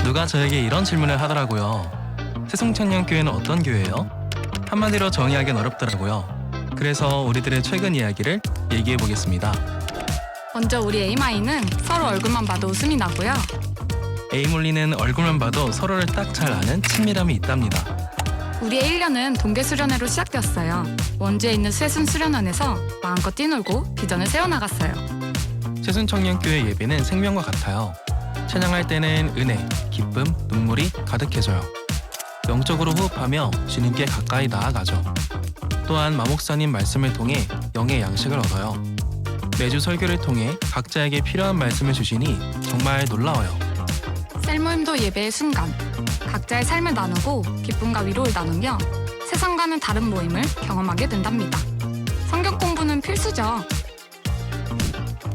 누가 저에게 이런 질문을 하더라고요. 새송천년교회는 어떤 교회예요? 한마디로 정의하기는 어렵더라고요. 그래서 우리들의 최근 이야기를 얘기해 보겠습니다. 먼저 우리 에이마이는 서로 얼굴만 봐도 웃음이 나고요. 에이몰리는 얼굴만 봐도 서로를 딱 잘 아는 친밀함이 있답니다. 우리의 1년은 동계 수련회로 시작되었어요. 원주에 있는 쇠순 수련원에서 마음껏 뛰놀고 비전을 세워나갔어요. 새순청년교회 예배는 생명과 같아요. 찬양할 때는 은혜, 기쁨, 눈물이 가득해져요. 영적으로 호흡하며 주님께 가까이 나아가죠. 또한 마목사님 말씀을 통해 영의 양식을 얻어요. 매주 설교를 통해 각자에게 필요한 말씀을 주시니 정말 놀라워요. 셀모임도 예배의 순간, 각자의 삶을 나누고 기쁨과 위로를 나누며 세상과는 다른 모임을 경험하게 된답니다. 성경 공부는 필수죠.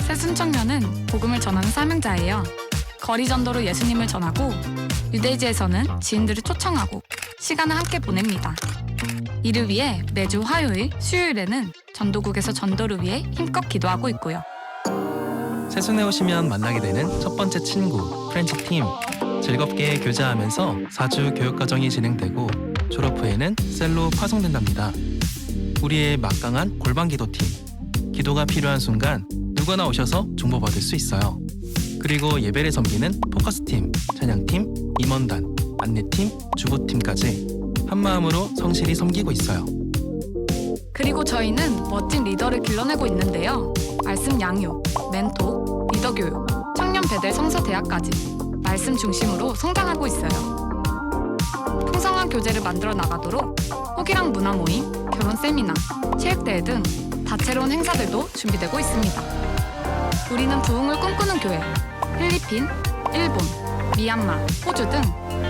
새순청년은 복음을 전하는 사명자예요. 거리 전도로 예수님을 전하고 유대지에서는 지인들을 초청하고 시간을 함께 보냅니다. 이를 위해 매주 화요일, 수요일에는 전도국에서 전도를 위해 힘껏 기도하고 있고요. 새순에 오시면 만나게 되는 첫 번째 친구, 프렌치 팀. 즐겁게 교제하면서 4주 교육과정이 진행되고 졸업 후에는 셀로 파송된답니다. 우리의 막강한 골방기도팀. 기도가 필요한 순간 누구나 오셔서 중보받을 수 있어요. 그리고 예배를 섬기는 포커스팀, 찬양팀, 임원단, 안내팀, 주보팀까지 한마음으로 성실히 섬기고 있어요. 그리고 저희는 멋진 리더를 길러내고 있는데요. 말씀 양육, 멘토, 리더 교육, 청년 배대 성서대학까지 말씀 중심으로 성장하고 있어요. 풍성한 교재를 만들어 나가도록 호기랑 문화 모임, 결혼 세미나, 체육대회 등 다채로운 행사들도 준비되고 있습니다. 우리는 부흥을 꿈꾸는 교회, 필리핀, 일본, 미얀마, 호주 등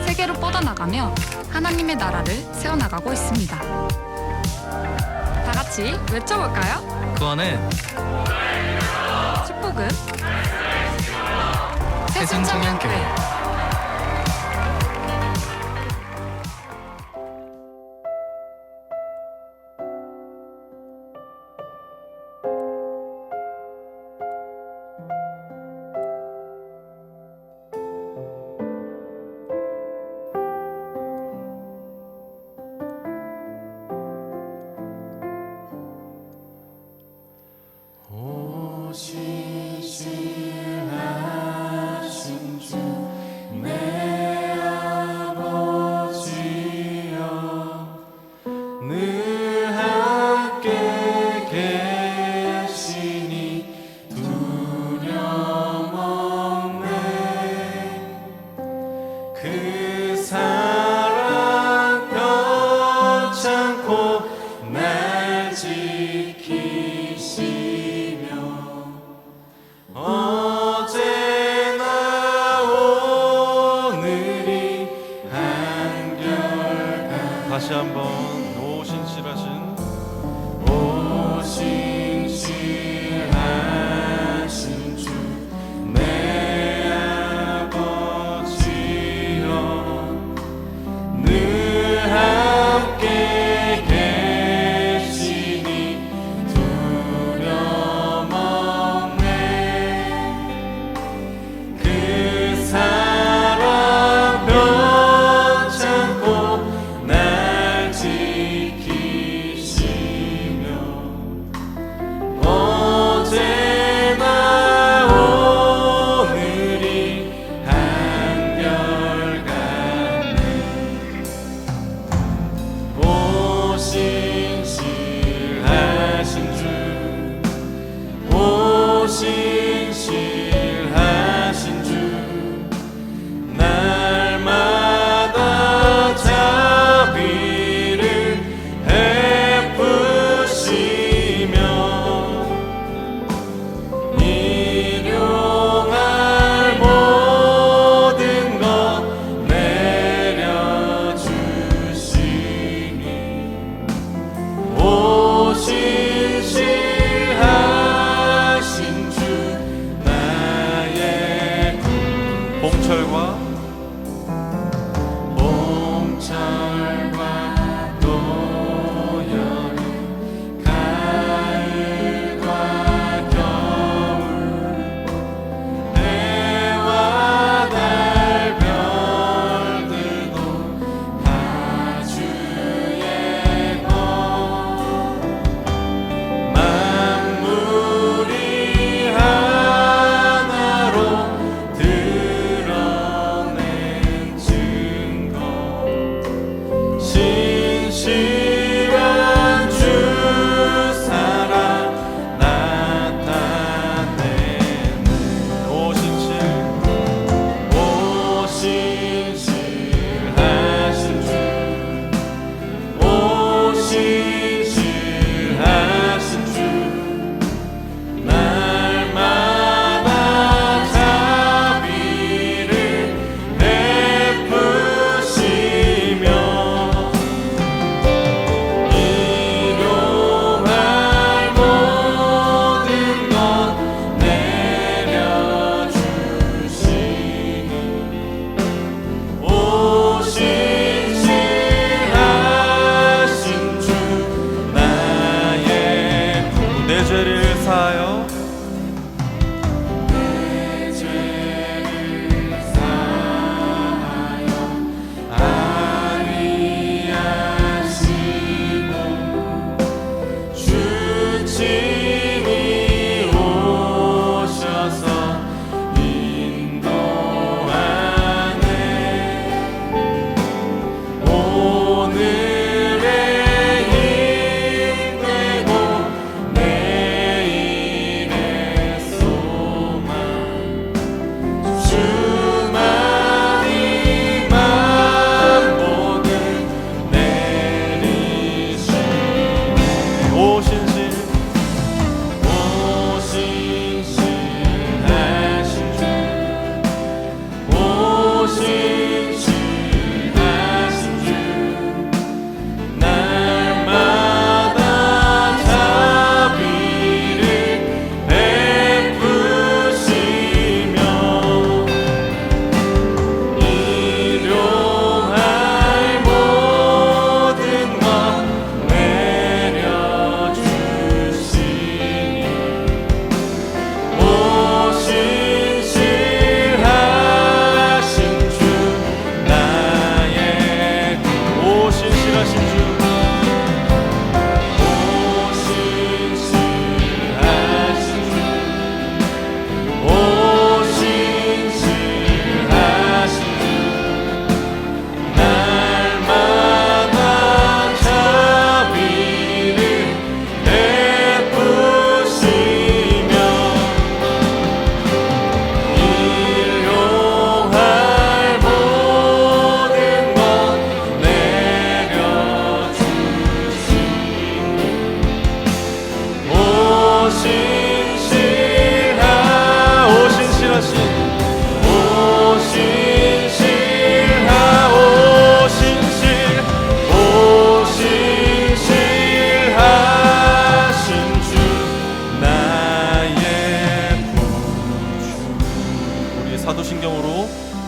세계로 뻗어나가며 하나님의 나라를 세워나가고 있습니다. 다 같이 외쳐볼까요? 그거는 축복은 새순청년교회. 오시지 않으신 주 사도신경으로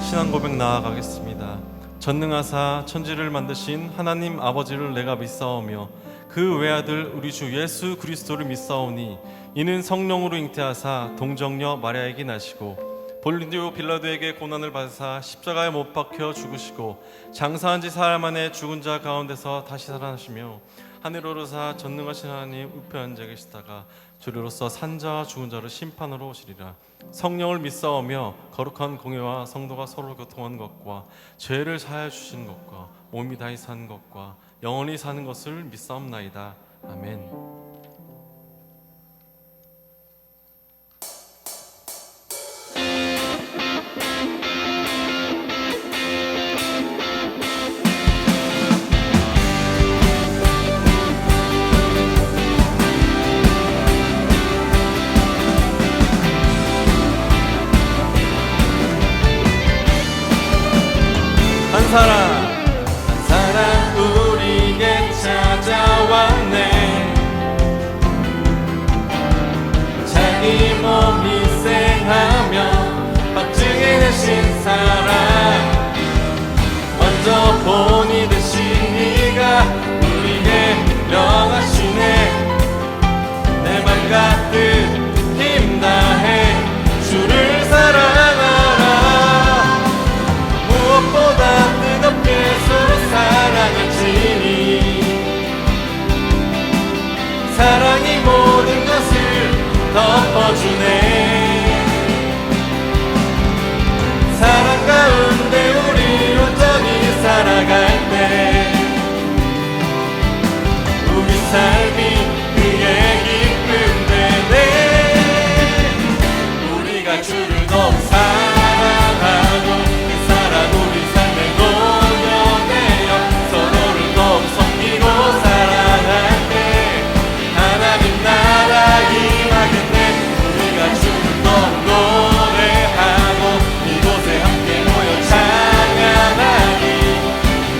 신앙 고백 나아가겠습니다. 전능하사 천지를 만드신 하나님 아버지를 내가 믿사오며 그 외아들 우리 주 예수 그리스도를 믿사오니 이는 성령으로 잉태하사 동정녀 마리아에게 나시고 본디오 빌라도에게 고난을 받으사 십자가에 못 박혀 죽으시고 장사한 지 사흘 만에 죽은 자 가운데서 다시 살아나시며 하늘 오르사 전능하신 하나님 우편에 앉아 계시다가 주리로서 산자와 죽은 자를 심판으로 오시리라. 성령을 믿사오며 거룩한 공예와 성도가 서로 교통하는 것과 죄를 사하여 주시는 것과 몸이 다히 사는 것과 영원히 사는 것을 믿사옵나이다. 아멘. 한 사람 우리에게 찾아왔네. 자기 몸 희생하며 박증해 내신 사람, 먼저 본이 되신 이가 우리에게 명하시네. 내 맘 가득 힘 다해 주를 사랑하라. 무엇보다 뜨겁게 서로 사랑할지니 사랑이 모든 것을 덮어주네. 사랑 가운데 우리 온전히 살아갈 때 우리 삶이 그의 기쁨 되네. 우리가 주를 너무 사랑하고 그 사랑 우리 삶에 녹여내어 서로를 너무 섬기고 사랑할 때 하나님 나라 임하겠네. 우리가 주를 너무 노래하고 이곳에 함께 모여 찬양하니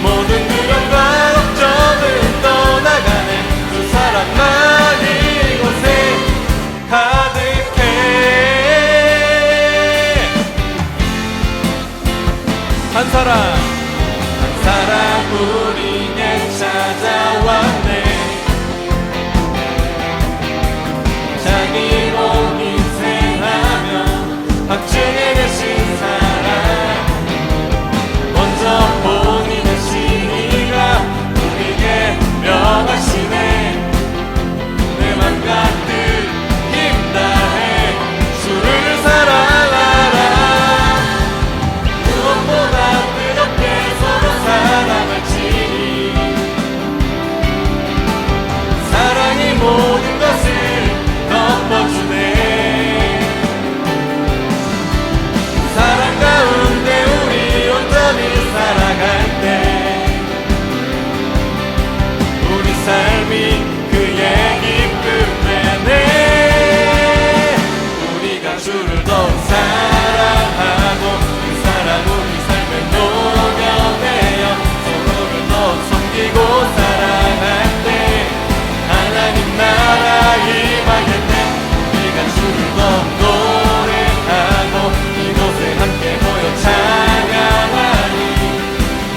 모든 두려움과 걱정은 떠나가네. 그 사랑만 이곳에 가득해. 한 사람 우리에게 찾아왔네. 자기 몸 희생하며 박증해 내신 사람, 먼저 본이 되신 이가 우리에게 명하시네. 내 맘 가득 힘 다해 주를 사랑하라. 무엇보다 뜨겁게 서로 사랑할지니 사랑이 모든 것을 덮어주네. 사랑 가운데 우리 온전히 살아갈 때 우리 삶이 그의 기쁨 되네. 우리가 주를 더욱 사랑하고 그 사랑 우리 삶에 녹여내어 서로를 더욱 섬기고 사랑할 때 하나님 나라 임하겠네. 우리가 주를 더욱 노래하고 이곳에 함께 모여 찬양하니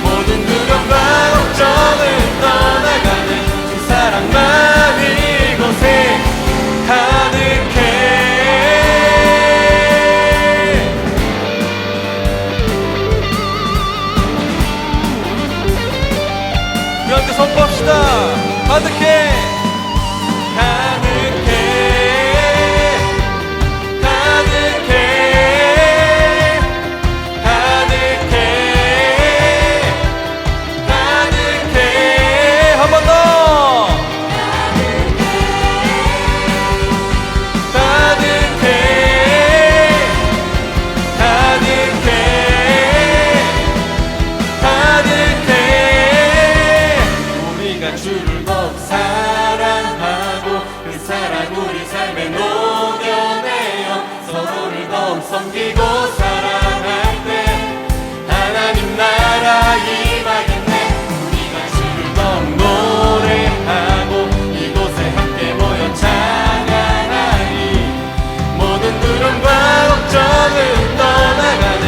모든 두려움과 걱정은 떠나가네. 주 사랑만 이곳에 가득해. 우리 함께 선포합시다. 가득해. 가득해. 가득해. 가득해. 가득해. 한 번 더. 가득해. 가득해. 가득해. 우리가 주를 더욱 사랑하고 그 사랑 우리 삶에 녹여내어 서로를 더욱 섬기고 사랑할 때 하나님 나라 임하겠네. 우리가 주를 더욱 노래하고 이곳에 함께 모여 찬양하니 모든 두려움과 걱정은 떠나가네.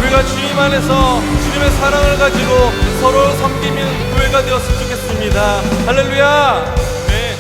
우리가 주님 안에서 주님의 사랑을 가지고 서로 섬기는 교회가 되었으면 좋겠습니다. 할렐루야. 네.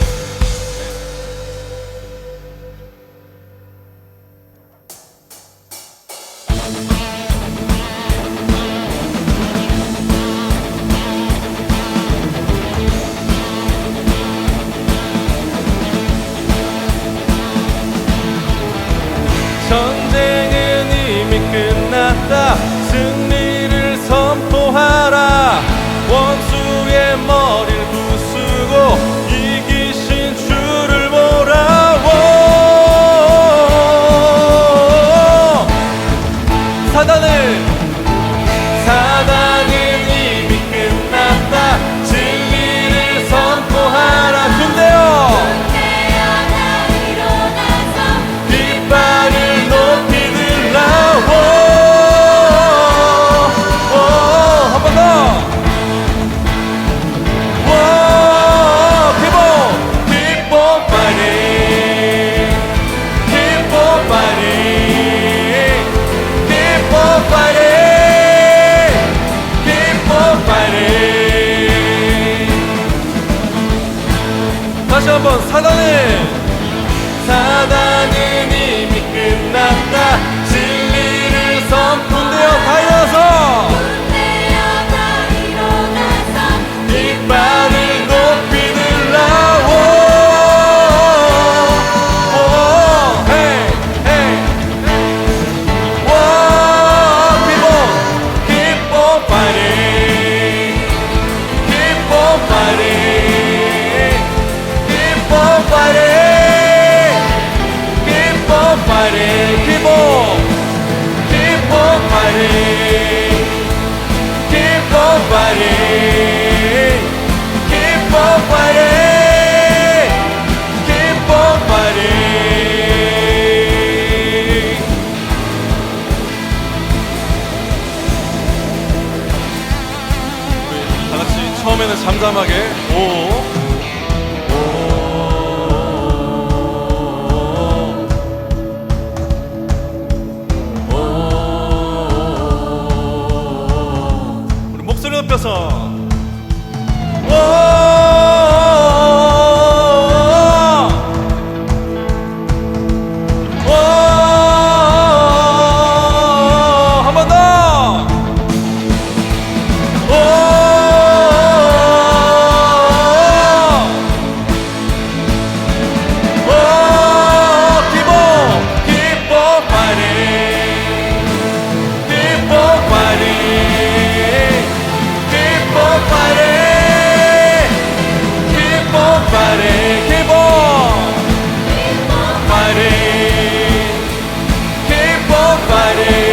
전쟁은 이미 끝났다. 승리를 선포하라. 원수의 머리를 부수고 이기신 주를 보라고. 사단은 이미 끝났다. 진리를 선포하라. 군대여 깃발을 높이 들라고. 한 번 더. Keep on fighting. Keep on fighting. Keep on fighting. Keep on fighting. 다시 한번. 사단은 이미 끝났다. 진리를 선포되어 다 일어나서 깃발을 높이 들라고. Keep on fighting. Keep on fighting. Keep on fighting. Keep on fighting. Keep on. Keep on fighting. Keep on fighting. Keep on fighting. Keep on fighting. 우리 다 같이 처음에는 잠잠하게 우리 목소리 높여서 한 번 더. Keep on fighting. Keep on fighting. Keep on fighting. Keep on fighting. Keep on fighting. Keep on fighting.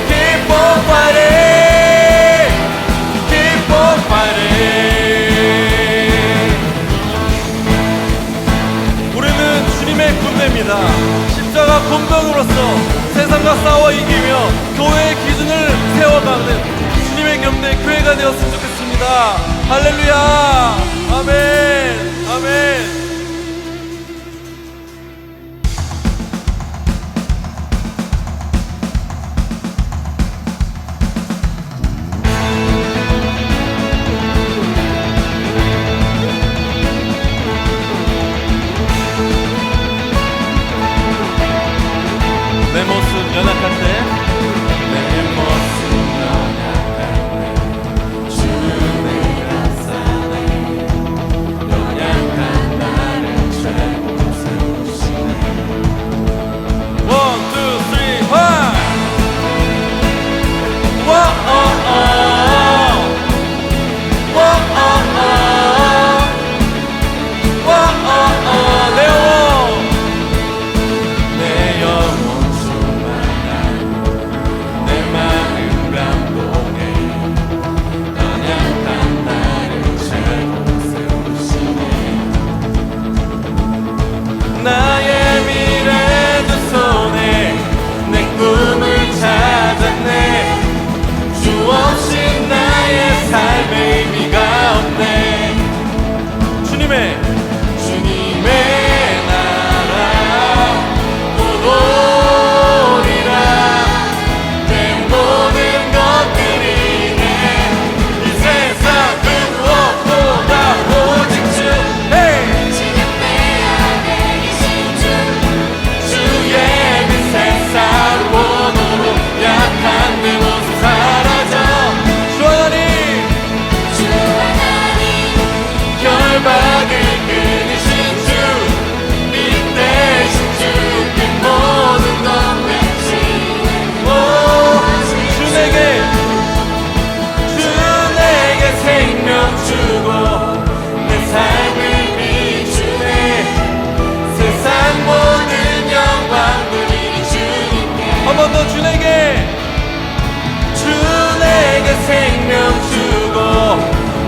Keep on fighting. Keep on fighting. 우리는 주님의 군대입니다. 십자가 군병으로서 세상과 싸워 이기며 교회의 기준을 세워가는 주님의 경대 교회가 되었으면 좋겠습니다. 할렐루야. 아멘. 아멘. 내 모습 연약할 때, 내 모습 연약할 때 주는 내가 사네.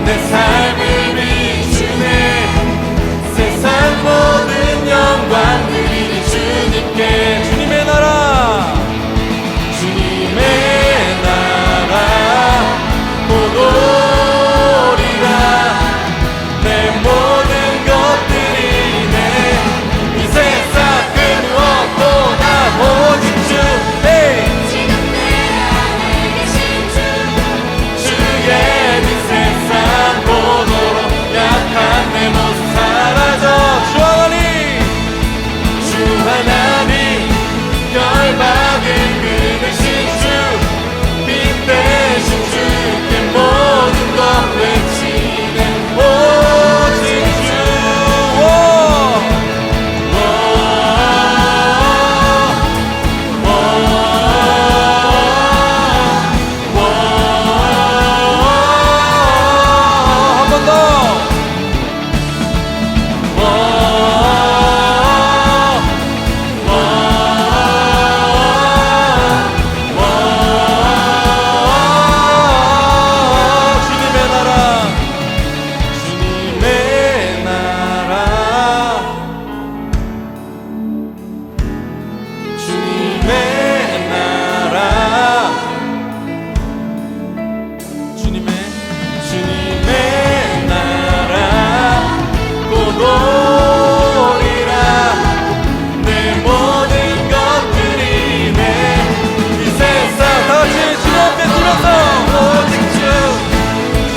내 삶을 비추네. 세상 모든 영광 드리니 주님께. 주님의 나라, 주님의 나라 곧 오리라. 내 모든 것들이 내 이 세상 그 무엇보다 오직 주. 지금 내 안에 계신 주 주의 빛 세상 보도록 약한 내 모습 사라져. 주 하나님, 주 하나님 결박을 끊으신 주, 빛 대신 주께 모든 것 외치네. 오직 주. 한 번 더. 주님의 나라, 주님의 나라, 주님의 나라, 주님의 나라 곧 오리라. 내 모든 것들이 내 이 세상 다 같이 주님 앞에 들어서 오직 주.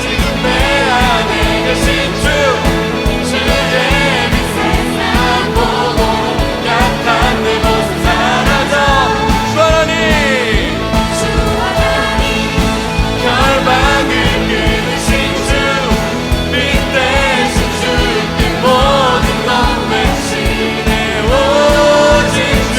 지금 내 안에 계신 주, 주의 빛 세상 보도록 약한 내 모습 사라져. 주 하나님, 주 하나님 결박을 끊으신 주, 빛 대신 주께 모든 것 외치네. 오직 주.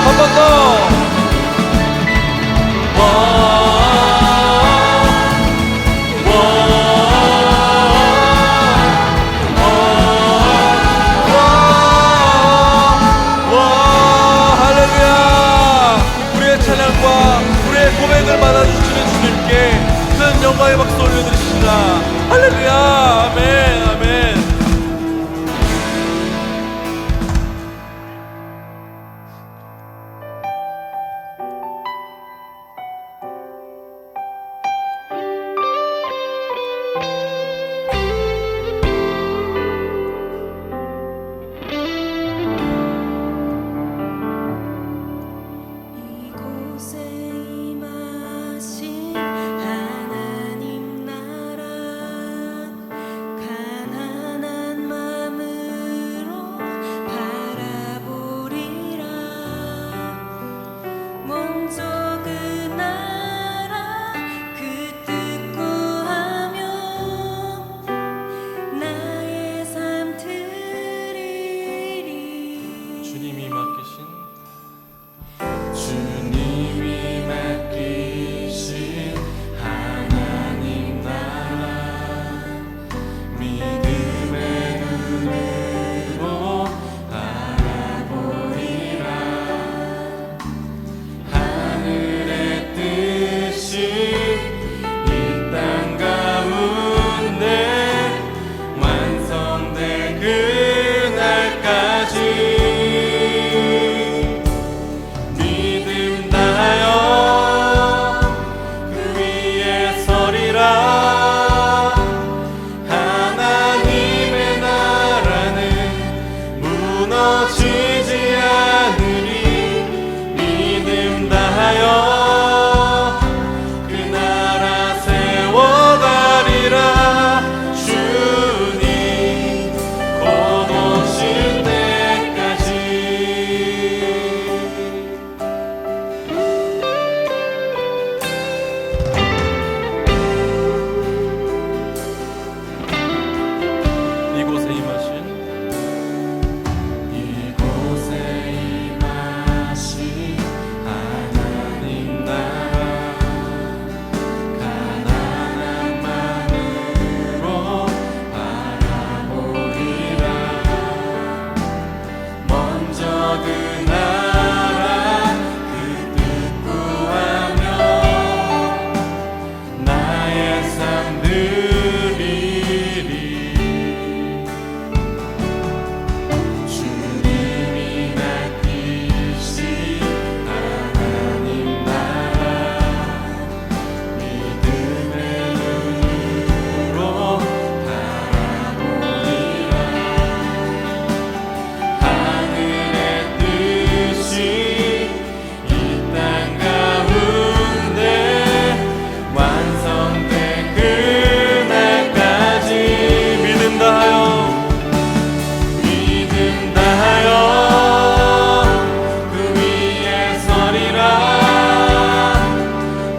한 번 더. 할렐루야. 우리의 찬양과 우리의 고백을 받아주시는 주님께 큰 영광의 박수 올려드리십니다. 할렐루야. 아멘, 아멘. 이곳에 임하신 하나님 나라 만들리리. 주님이 맡기신 하나님 나라 믿음의 눈으로 바라보리라. 하늘의 뜻이 이 땅 가운데 완성될 그날까지 믿음 다하여 그 위에 서리라.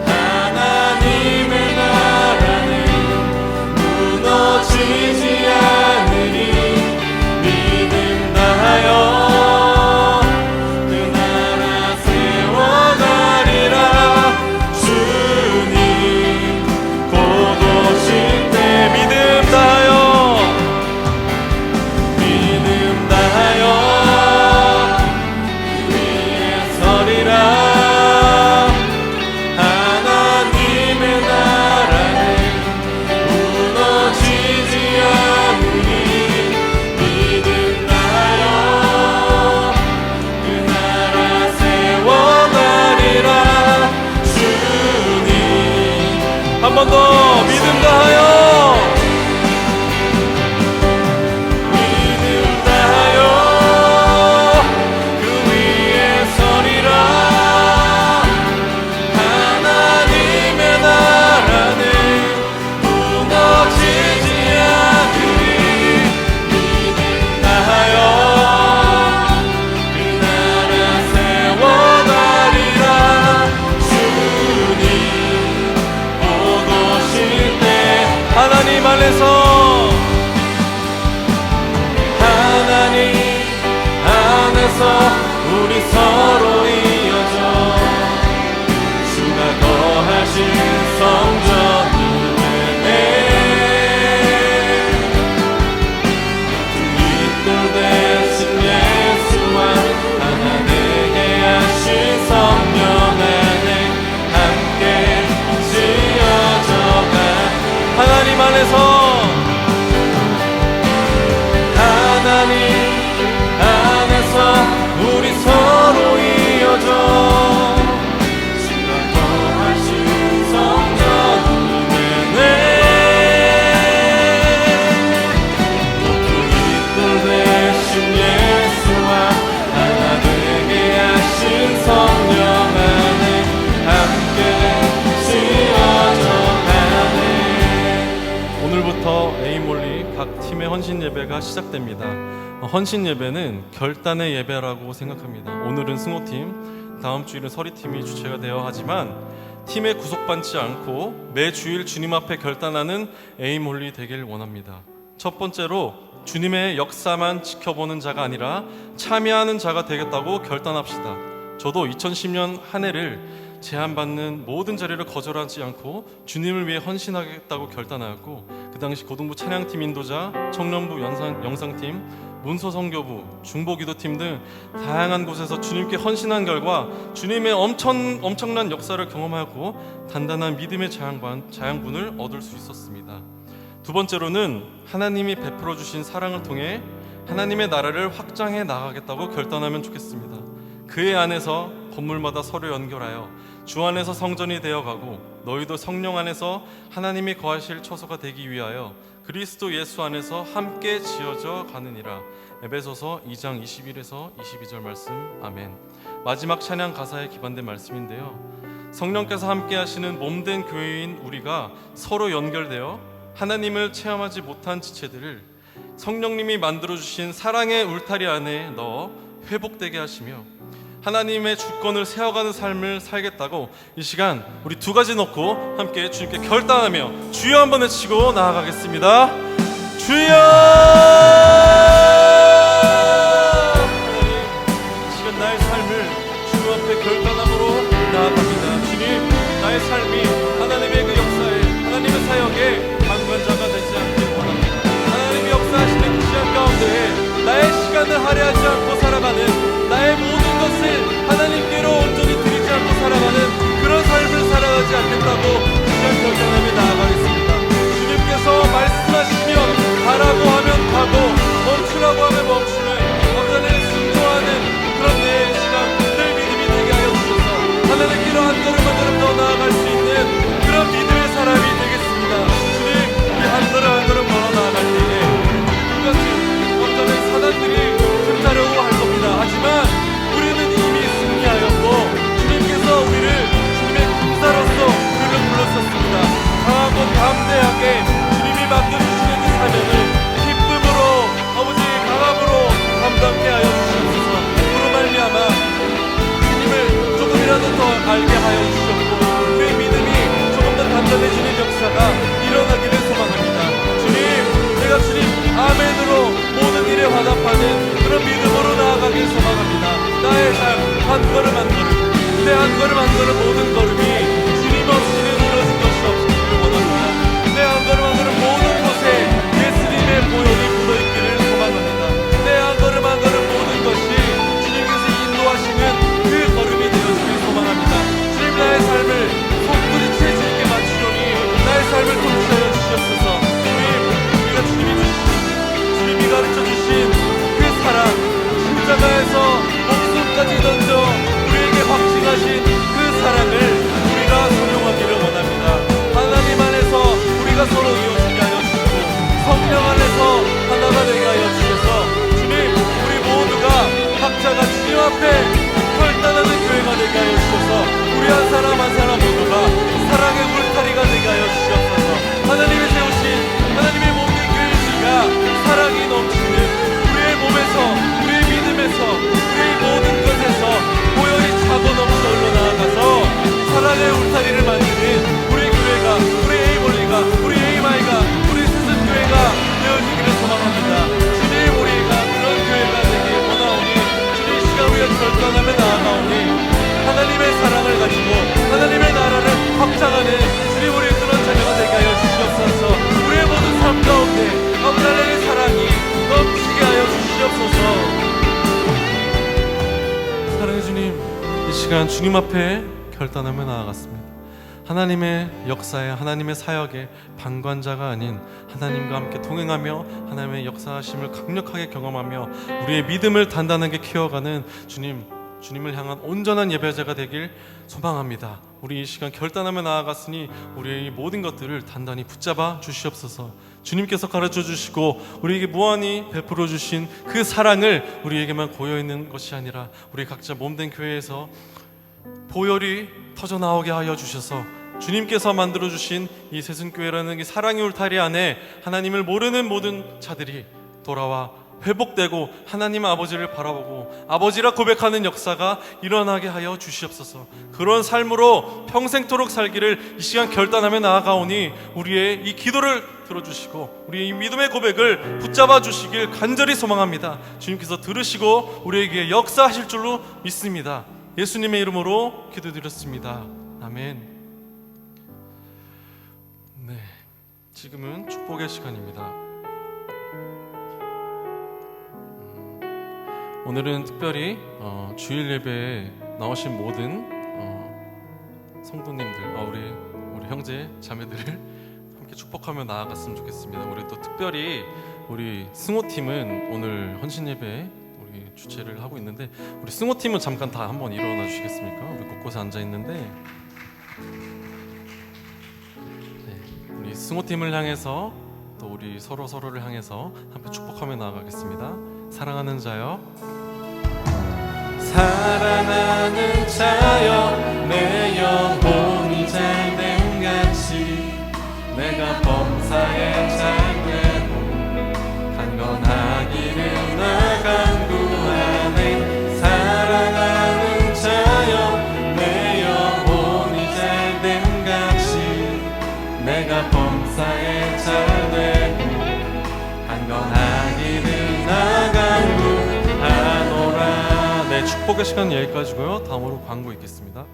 하나님의 나라는 무너지지 않으리. 믿음 다하여 그 나라 세워가리라. 주님 곧 오실 때 믿음 다하여 그 위에 서리라. 하나님의 나라는 무너지지 않으리. 믿음 다하여 그 나라 세워가리라. 주님 한 번 더 믿음 다하여 그 위에 서리라. 하나님의 나라는 무너지지 않으리. 믿음 다하여 그 나라 세워가리라. 주님 곧 오실 때 하나님 안에서 우리 서로 이어져 주가 거하신 성전이 되네. 두 대신 예수와 하나 되게 하신 성령 안에 함께 지어져가. 하나님 안에서 우리 서로 이어져 주가 거하신 성전이 되네. 모퉁이 돌 대신 예수와 하나 되게 하신 성령 안에 함께 지어져 가네. 오늘부터 에이몰리 각 팀의 헌신 예배가 시작됩니다. 헌신 예배는 결단의 예배라고 생각합니다. 오늘은 승호팀, 다음 주일은 서리팀이 주체가 되어 하지만 팀에 구속받지 않고 매 주일 주님 앞에 결단하는 에임홀리 되길 원합니다. 첫 번째로 주님의 역사만 지켜보는 자가 아니라 참여하는 자가 되겠다고 결단합시다. 저도 2010년 한 해를 제한받는 모든 자리를 거절하지 않고 주님을 위해 헌신하겠다고 결단하였고, 그 당시 고등부 찬양팀 인도자, 청년부 영상팀, 문서선교부, 중보기도팀 등 다양한 곳에서 주님께 헌신한 결과 주님의 엄청난 역사를 경험하였고 단단한 믿음의 자양분을 얻을 수 있었습니다. 두 번째로는 하나님이 베풀어 주신 사랑을 통해 하나님의 나라를 확장해 나가겠다고 결단하면 좋겠습니다. 그의 안에서 건물마다 서로 연결하여 주 안에서 성전이 되어가고 너희도 성령 안에서 하나님이 거하실 처소가 되기 위하여 그리스도 예수 안에서 함께 지어져 가느니라. 에베소서 2장 21에서 22절 말씀. 아멘. 마지막 찬양 가사에 기반된 말씀인데요, 성령께서 함께 하시는 몸된 교회인 우리가 서로 연결되어 하나님을 체험하지 못한 지체들을 성령님이 만들어주신 사랑의 울타리 안에 넣어 회복되게 하시며 하나님의 주권을 세워가는 삶을 살겠다고 이 시간 우리 두 가지 놓고 함께 주님께 결단하며 주여 한번 외치고 나아가겠습니다. 주여! 이 시간 나의 삶을 주님 앞에 결단함으로 나아갑니다. 주님, 나의 삶이 하나님의 그 역사에, 하나님의 사역에 방관자가 되지 않길 원합니다. 하나님의 역사하시는 그 시간 가운데 나의 시간을 할애하지 않고 살아가는, 나의 모든 것을 하나님께로 온전히 드리지 않고 살아가는 그런 삶을 살아가지 않겠다고 시간 결단하며 나아가겠습니다. 시간 주님 앞에 결단하며 나아갔습니다. 하나님의 역사에, 하나님의 사역에 방관자가 아닌 하나님과 함께 동행하며 하나님의 역사하심을 강력하게 경험하며 우리의 믿음을 단단하게 키워가는 주님을 향한 온전한 예배자가 되길 소망합니다. 우리 이 시간 결단하며 나아갔으니 우리의 이 모든 것들을 단단히 붙잡아 주시옵소서. 주님께서 가르쳐 주시고 우리에게 무한히 베풀어 주신 그 사랑을 우리에게만 고여있는 것이 아니라 우리 각자 몸된 교회에서 보혈이 터져 나오게 하여 주셔서 주님께서 만들어 주신 이 새순교회라는 이 사랑의 울타리 안에 하나님을 모르는 모든 자들이 돌아와 회복되고 하나님 아버지를 바라보고 아버지라 고백하는 역사가 일어나게 하여 주시옵소서. 그런 삶으로 평생토록 살기를 이 시간 결단하며 나아가오니 우리의 이 기도를 들어주시고 우리의 이 믿음의 고백을 붙잡아 주시길 간절히 소망합니다. 주님께서 들으시고 우리에게 역사하실 줄로 믿습니다. 예수님의 이름으로 기도드렸습니다. 아멘. 네, 지금은 축복의 시간입니다. 오늘은 특별히 주일 예배에 나오신 모든 성도님들, 우리 형제 자매들을 함께 축복하며 나아갔으면 좋겠습니다. 우리 또 특별히 우리 승호팀은 오늘 헌신 예배 우리 주최를 하고 있는데 우리 승호팀은 잠깐 다 한번 일어나 주시겠습니까? 우리 곳곳에 앉아 있는데 네, 우리 승호팀을 향해서 또 우리 서로를 향해서 함께 축복하며 나아가겠습니다. 사랑하는 자여, 사랑하는 자여, 내 영혼이 잘됨같이 내가 범사에 잘되고 강건하기를 나 간구하네. 사랑하는 자여, 내 영혼이 잘됨같이 내가 범사에 잘되고 강건하기를 나 간구하노라. 네, 축복의 시간은 여기까지고요. 다음으로 광고 있겠습니다.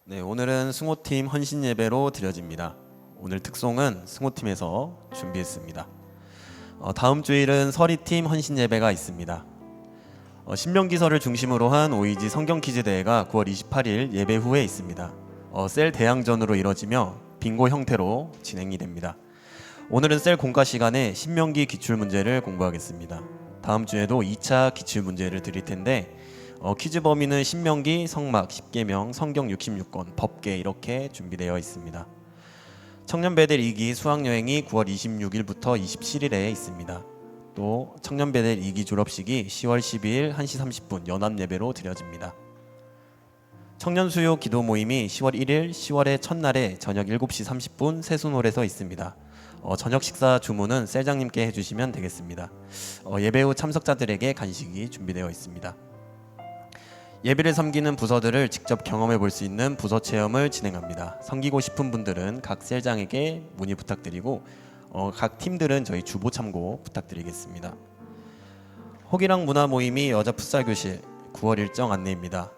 네, 오늘은 승호팀 헌신 예배로 드려집니다. 오늘 특송은 승호팀에서 준비했습니다. 다음 주일은 서리팀 헌신 예배가 있습니다. 신명기서를 중심으로 한 오이지 성경 퀴즈 대회가 9월 28일 예배 후에 있습니다. 셀 대항전으로 이뤄지며 빙고 형태로 진행이 됩니다. 오늘은 셀 공과 시간에 신명기 기출 문제를 공부하겠습니다. 다음 주에도 2차 기출 문제를 드릴 텐데 퀴즈 범위는 신명기, 성막, 십계명, 성경 66권, 법계 이렇게 준비되어 있습니다. 청년배들 2기 수학여행이 9월 26일부터 27일에 있습니다. 또 청년배들 2기 졸업식이 10월 12일 1시 30분 연합예배로 드려집니다. 청년수요 기도 모임이 10월 1일 10월의 첫날에 저녁 7시 30분 세수놀에서 있습니다. 저녁 식사 주문은 셀장님께 해주시면 되겠습니다. 예배 후 참석자들에게 간식이 준비되어 있습니다. 예배를 섬기는 부서들을 직접 경험해 볼 수 있는 부서 체험을 진행합니다. 섬기고 싶은 분들은 각 셀장에게 문의 부탁드리고 각 팀들은 저희 주보 참고 부탁드리겠습니다. 호기랑 문화 모임이 여자 풋살 교실 9월 일정 안내입니다.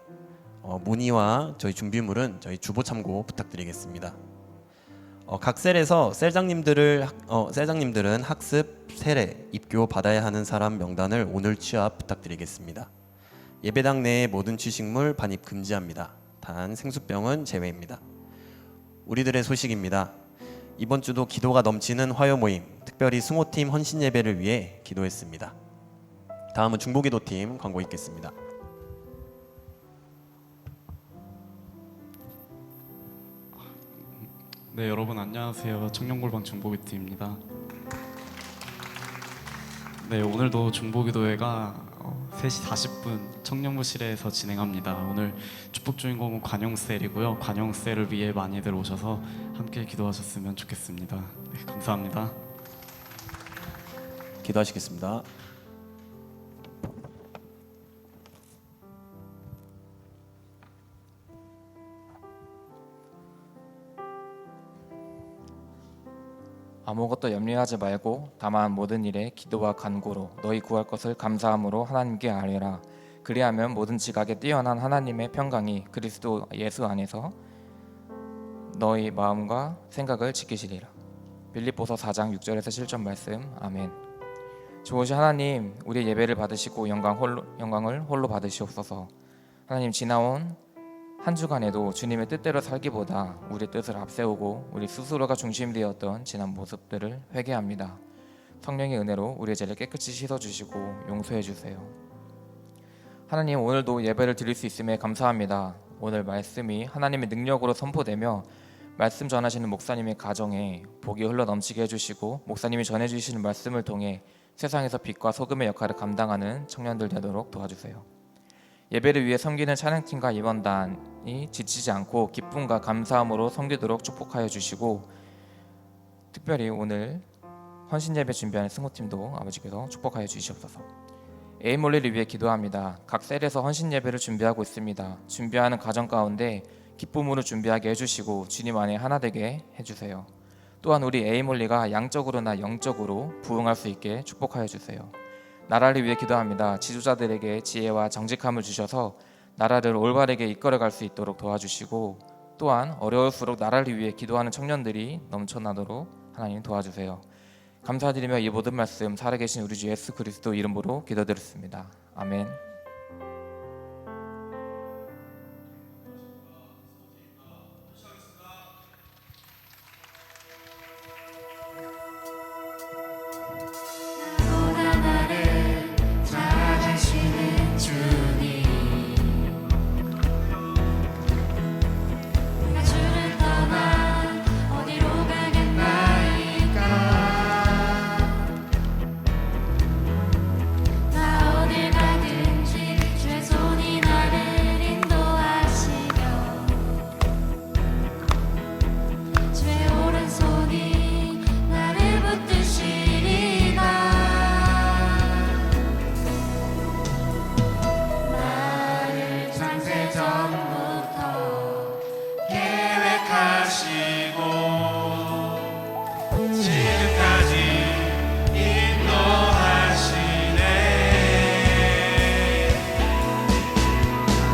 문의와 저희 준비물은 저희 주보 참고 부탁드리겠습니다. 각 셀에서 셀장님들은 학습, 세례, 입교 받아야 하는 사람 명단을 오늘 취합 부탁드리겠습니다. 예배당 내의 모든 취식물 반입 금지합니다. 단 생수병은 제외입니다. 우리들의 소식입니다. 이번 주도 기도가 넘치는 화요 모임, 특별히 승호팀 헌신 예배를 위해 기도했습니다. 다음은 중보기도팀 광고 있겠습니다. 네, 여러분 안녕하세요. 청년골방 중보기도입니다. 네, 오늘도 중보기도회가 3시 40분 청년부실에서 진행합니다. 오늘 축복 주인공은 관용셀이고요. 관용셀을 위해 많이들 오셔서 함께 기도하셨으면 좋겠습니다. 네, 감사합니다. 기도하시겠습니다. 아무것도 염려하지 말고 다만 모든 일에 기도와 간구로 너희 구할 것을 감사함으로 하나님께 아뢰라. 그리하면 모든 지각에 뛰어난 하나님의 평강이 그리스도 예수 안에서 너희 마음과 생각을 지키시리라. 빌립보서 4장 6절에서 7절 말씀. 아멘. 좋으신 하나님, 우리의 예배를 받으시고 영광을 홀로 받으시옵소서. 하나님, 지나온 한 주간에도 주님의 뜻대로 살기보다 우리 뜻을 앞세우고 우리 스스로가 중심되었던 지난 모습들을 회개합니다. 성령의 은혜로 우리의 죄를 깨끗이 씻어주시고 용서해 주세요. 하나님, 오늘도 예배를 드릴 수 있음에 감사합니다. 오늘 말씀이 하나님의 능력으로 선포되며 말씀 전하시는 목사님의 가정에 복이 흘러 넘치게 해주시고 목사님이 전해주시는 말씀을 통해 세상에서 빛과 소금의 역할을 감당하는 청년들 되도록 도와주세요. 예배를 위해 섬기는 찬양팀과 임원단이 지치지 않고 기쁨과 감사함으로 섬기도록 축복하여 주시고, 특별히 오늘 헌신예배 준비하는 승호팀도 아버지께서 축복하여 주시옵소서. 에이몰리를 위해 기도합니다. 각 셀에서 헌신예배를 준비하고 있습니다. 준비하는 과정 가운데 기쁨으로 준비하게 해주시고 주님 안에 하나 되게 해주세요. 또한 우리 에이몰리가 양적으로나 영적으로 부흥할 수 있게 축복하여 주세요. 나라를 위해 기도합니다. 지도자들에게 지혜와 정직함을 주셔서 나라를 올바르게 이끌어갈 수 있도록 도와주시고, 또한 어려울수록 나라를 위해 기도하는 청년들이 넘쳐나도록 하나님 도와주세요. 감사드리며 이 모든 말씀 살아계신 우리 주 예수 그리스도 이름으로 기도드렸습니다. 아멘. 나보다 나를 찾으시는 주님, 내가 주를 떠나 어디로 가겠나이까. 나 어딜 가든지 주의 손이 나를 인도하시며 주의 오른손이 나를 붙드시리라. 나를 창세 전부터 계획하시고 지금까지 인도하시네.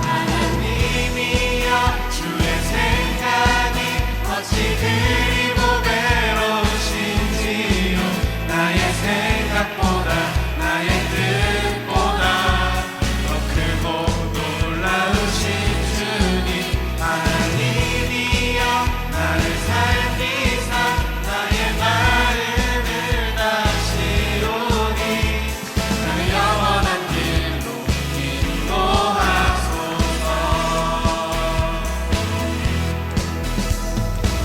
하나님이여, 주의 생각이 어찌 그리 보배로우신지요. 나의 생각보다 나의 뜻보다 더 크고 놀라우신 주님. 하나님이여, 나를 살피사 나의 마음을 다시오니 나를 영원한 길로 인도하소서.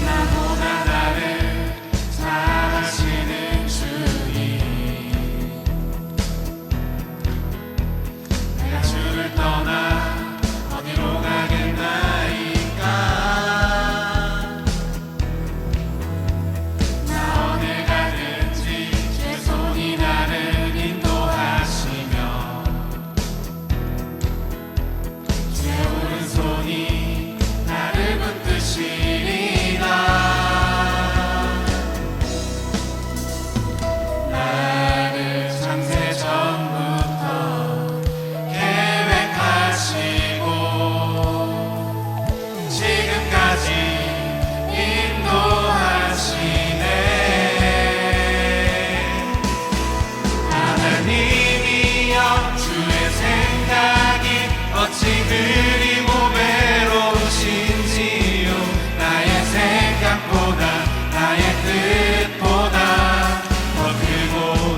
나보다 나를 잘하시는 주님, 내가 주를 떠나 어디로 가겠나이까. 나 어딜 가든지 주의 손이 나를 인도하시며 주의 오른손이 나를 붙드시리라. 나를 창세 전부터 계획하시고 지금까지 인도하시네. 하나님이여, 주의 생각이 어찌 그리 보배로우신지요. 나의 생각보다 나의 뜻보다 더 크고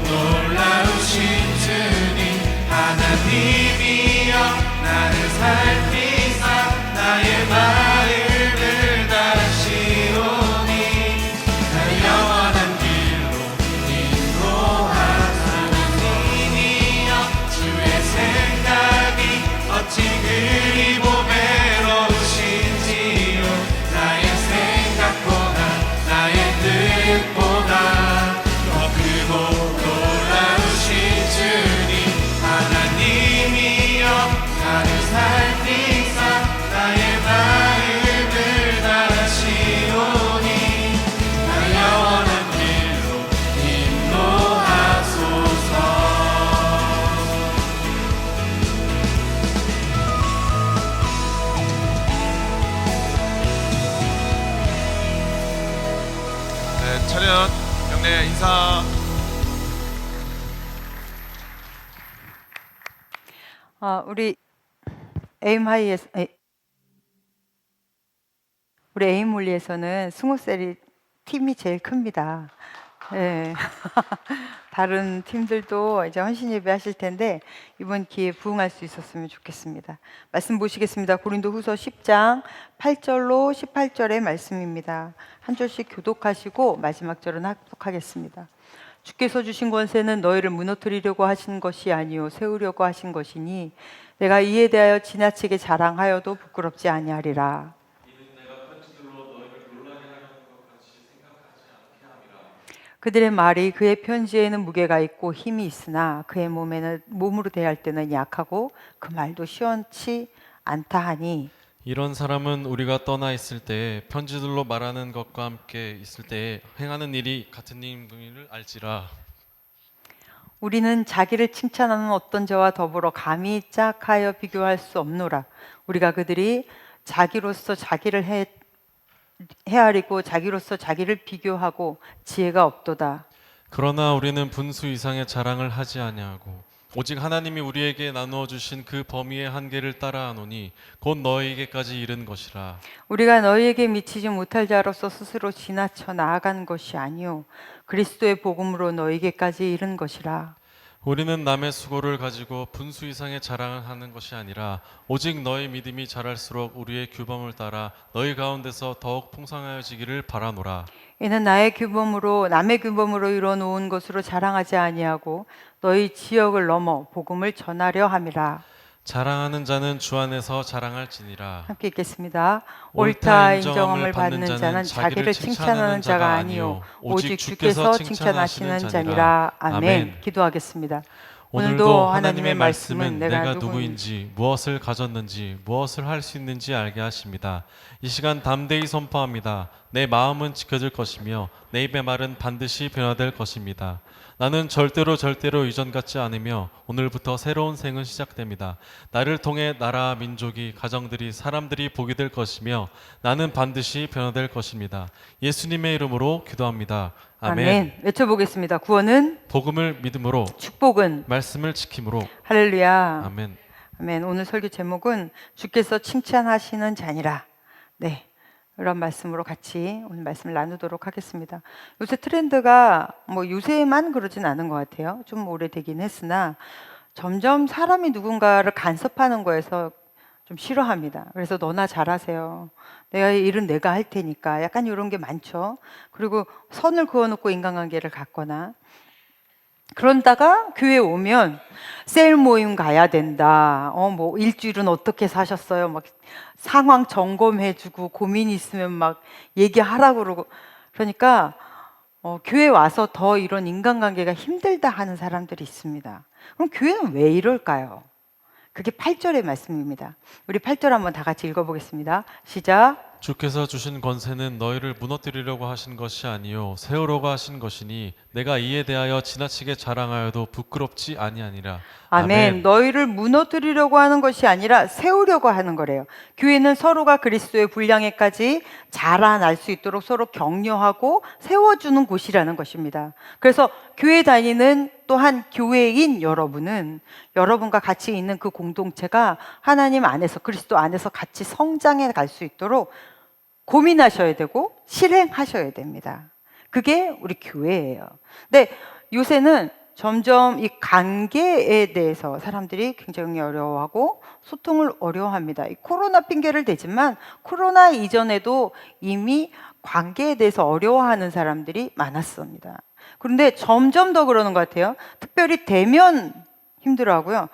놀라우신 주님. 하나님이여, 나를 살피사 나의 마음을 다시오니 나를 영원한 길로 인도하사. 하나님이여, 주의 생각이 어찌 그리 보배로우신지요. 나의 생각보다 나의 뜻보다 더 크고 놀라우신 주님. 하나님이여, 나를 살피사 나의 마음을 다시오니 나를 영원한 길로 인도하소서. 네, 차렷 경례 인사. 우리 에임하이에서 우리 에임홀리에서는 20셀이 팀이 제일 큽니다. 예. 다른 팀들도 이제 헌신 예배 하실 텐데 이번 기회에 부응할 수 있었으면 좋겠습니다. 말씀 보시겠습니다. 고린도후서 10장 8절로 18절의 말씀입니다. 한 절씩 교독하시고 마지막 절은 합독하겠습니다. 주께서 주신 권세는 너희를 무너뜨리려고 하신 것이 아니요 세우려고 하신 것이니 내가 이에 대하여 지나치게 자랑하여도 부끄럽지 아니하리라. 그들의 말이 그의 편지에는 무게가 있고 힘이 있으나 그의 몸으로 대할 때는 약하고 그 말도 시원치 않다 하니 이런 사람은 우리가 떠나 있을 때 편지들로 말하는 것과 함께 있을 때 행하는 일이 같은 일을 알지라. 우리는 자기를 칭찬하는 어떤 자와 더불어 감히 짝하여 비교할 수 없노라. 우리가 그들이 자기로서 자기를 헤아리고 자기로서 자기를 비교하고 지혜가 없도다. 그러나 우리는 분수 이상의 자랑을 하지 아니하고 오직 하나님이 우리에게 나누어 주신 그 범위의 한계를 따라하노니 곧 너희에게까지 이른 것이라. 우리가 너희에게 미치지 못할 자로서 스스로 지나쳐 나아간 것이 아니요 그리스도의 복음으로 너희에게까지 이른 것이라. 우리는 남의 수고를 가지고 분수 이상의 자랑을 하는 것이 아니라 오직 너희 믿음이 자랄수록 우리의 규범을 따라 너희 가운데서 더욱 풍성하여지기를 바라노라. 이는 남의 규범으로 이뤄 놓은 것으로 자랑하지 아니하고 너희 지역을 넘어 복음을 전하려 함이라. 자랑하는 자는 주 안에서 자랑할지니라. 함께 읽겠습니다. 옳다 인정함을 받는 자는 자기를 칭찬하는 자가 아니요 오직 주께서 칭찬하시는 자니라. 아멘. 기도하겠습니다. 오늘도 하나님의 말씀은 내가 누구인지 무엇을 가졌는지 무엇을 할 수 있는지 알게 하십니다. 이 시간 담대히 선포합니다. 내 마음은 지켜질 것이며 내 입의 말은 반드시 변화될 것입니다. 나는 절대로 이전 같지 않으며 오늘부터 새로운 생은 시작됩니다. 나를 통해 나라, 민족이, 가정들이, 사람들이 복이 될 것이며 나는 반드시 변화될 것입니다. 예수님의 이름으로 기도합니다. 아멘. 외쳐보겠습니다. 구원은 복음을 믿음으로, 축복은 말씀을 지킴으로. 할렐루야. 아멘. 아멘. 오늘 설교 제목은 주께서 칭찬하시는 자니라. 네. 그런 말씀으로 같이 오늘 말씀을 나누도록 하겠습니다. 요새 트렌드가 요새만 그러진 않은 것 같아요. 좀 오래되긴 했으나 점점 사람이 누군가를 간섭하는 거에서 좀 싫어합니다. 그래서 너나 잘하세요. 일은 내가 할 테니까 약간 이런 게 많죠. 그리고 선을 그어놓고 인간관계를 갖거나 그런다가 교회 오면 셀 모임 가야 된다. 일주일은 어떻게 사셨어요? 막 상황 점검해주고 고민 있으면 막 얘기하라고 그러고 그러니까 교회 와서 더 이런 인간관계가 힘들다 하는 사람들이 있습니다. 그럼 교회는 왜 이럴까요? 그게 8절의 말씀입니다. 우리 8절 한번 다 같이 읽어보겠습니다. 시작. 주께서 주신 권세는 너희를 무너뜨리려고 하신 것이 아니요 세우려고 하신 것이니 내가 이에 대하여 지나치게 자랑하여도 부끄럽지 아니하니라. 아멘. 너희를 무너뜨리려고 하는 것이 아니라 세우려고 하는 거래요. 교회는 서로가 그리스도의 분량에까지 자라날 수 있도록 서로 격려하고 세워주는 곳이라는 것입니다. 그래서 교회 다니는 또한 교회인 여러분은 여러분과 같이 있는 그 공동체가 하나님 안에서 그리스도 안에서 같이 성장해 갈 수 있도록 고민하셔야 되고 실행하셔야 됩니다. 그게 우리 교회예요. 근데 요새는 점점 이 관계에 대해서 사람들이 굉장히 어려워하고 소통을 어려워합니다. 이 코로나 핑계를 대지만 코로나 이전에도 이미 관계에 대해서 어려워하는 사람들이 많았습니다. 그런데 점점 더 그러는 것 같아요. 특별히 대면 힘들어하고요.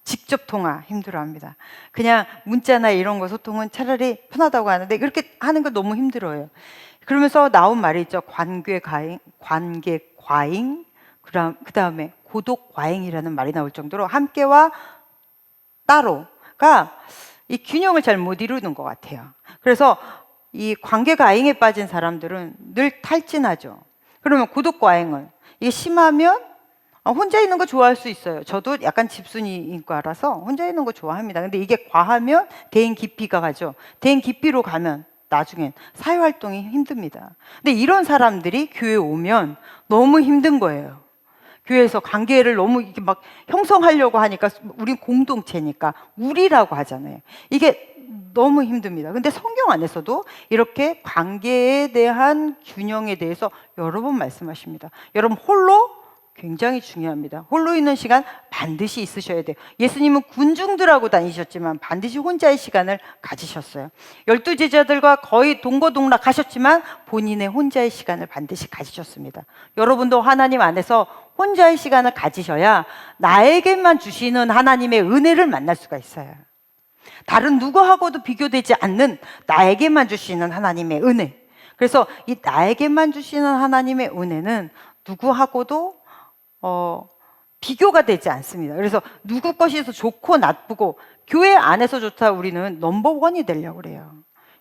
직접 통화 힘들어합니다. 그냥 문자나 이런 거 소통은 차라리 편하다고 하는데 그렇게 하는 거 너무 힘들어요. 그러면서 나온 말이 있죠. 관계 과잉, 그 다음에 고독 과잉이라는 말이 나올 정도로 함께와 따로가 이 균형을 잘 못 이루는 것 같아요. 그래서 이 관계 과잉에 빠진 사람들은 늘 탈진하죠. 그러면 고독 과잉은 이게 심하면 혼자 있는 거 좋아할 수 있어요. 저도 약간 집순이인과라서 혼자 있는 거 좋아합니다. 근데 이게 과하면 대인 기피가 가죠. 대인 기피로 가면 나중엔 사회활동이 힘듭니다. 근데 이런 사람들이 교회에 오면 너무 힘든 거예요. 교회에서 관계를 너무 이렇게 막 형성하려고 하니까 우린 공동체니까 우리라고 하잖아요. 이게 너무 힘듭니다. 근데 성경 안에서도 이렇게 관계에 대한 균형에 대해서 여러 번 말씀하십니다. 여러분, 홀로 굉장히 중요합니다. 홀로 있는 시간 반드시 있으셔야 돼요. 예수님은 군중들하고 다니셨지만 반드시 혼자의 시간을 가지셨어요. 12제자들과 거의 동거동락 하셨지만 본인의 혼자의 시간을 반드시 가지셨습니다. 여러분도 하나님 안에서 혼자의 시간을 가지셔야 나에게만 주시는 하나님의 은혜를 만날 수가 있어요. 다른 누구하고도 비교되지 않는 나에게만 주시는 하나님의 은혜. 그래서 이 나에게만 주시는 하나님의 은혜는 누구하고도 비교가 되지 않습니다. 그래서 누구 것이 더 좋고 나쁘고 교회 안에서조차 우리는 넘버원이 되려고 그래요.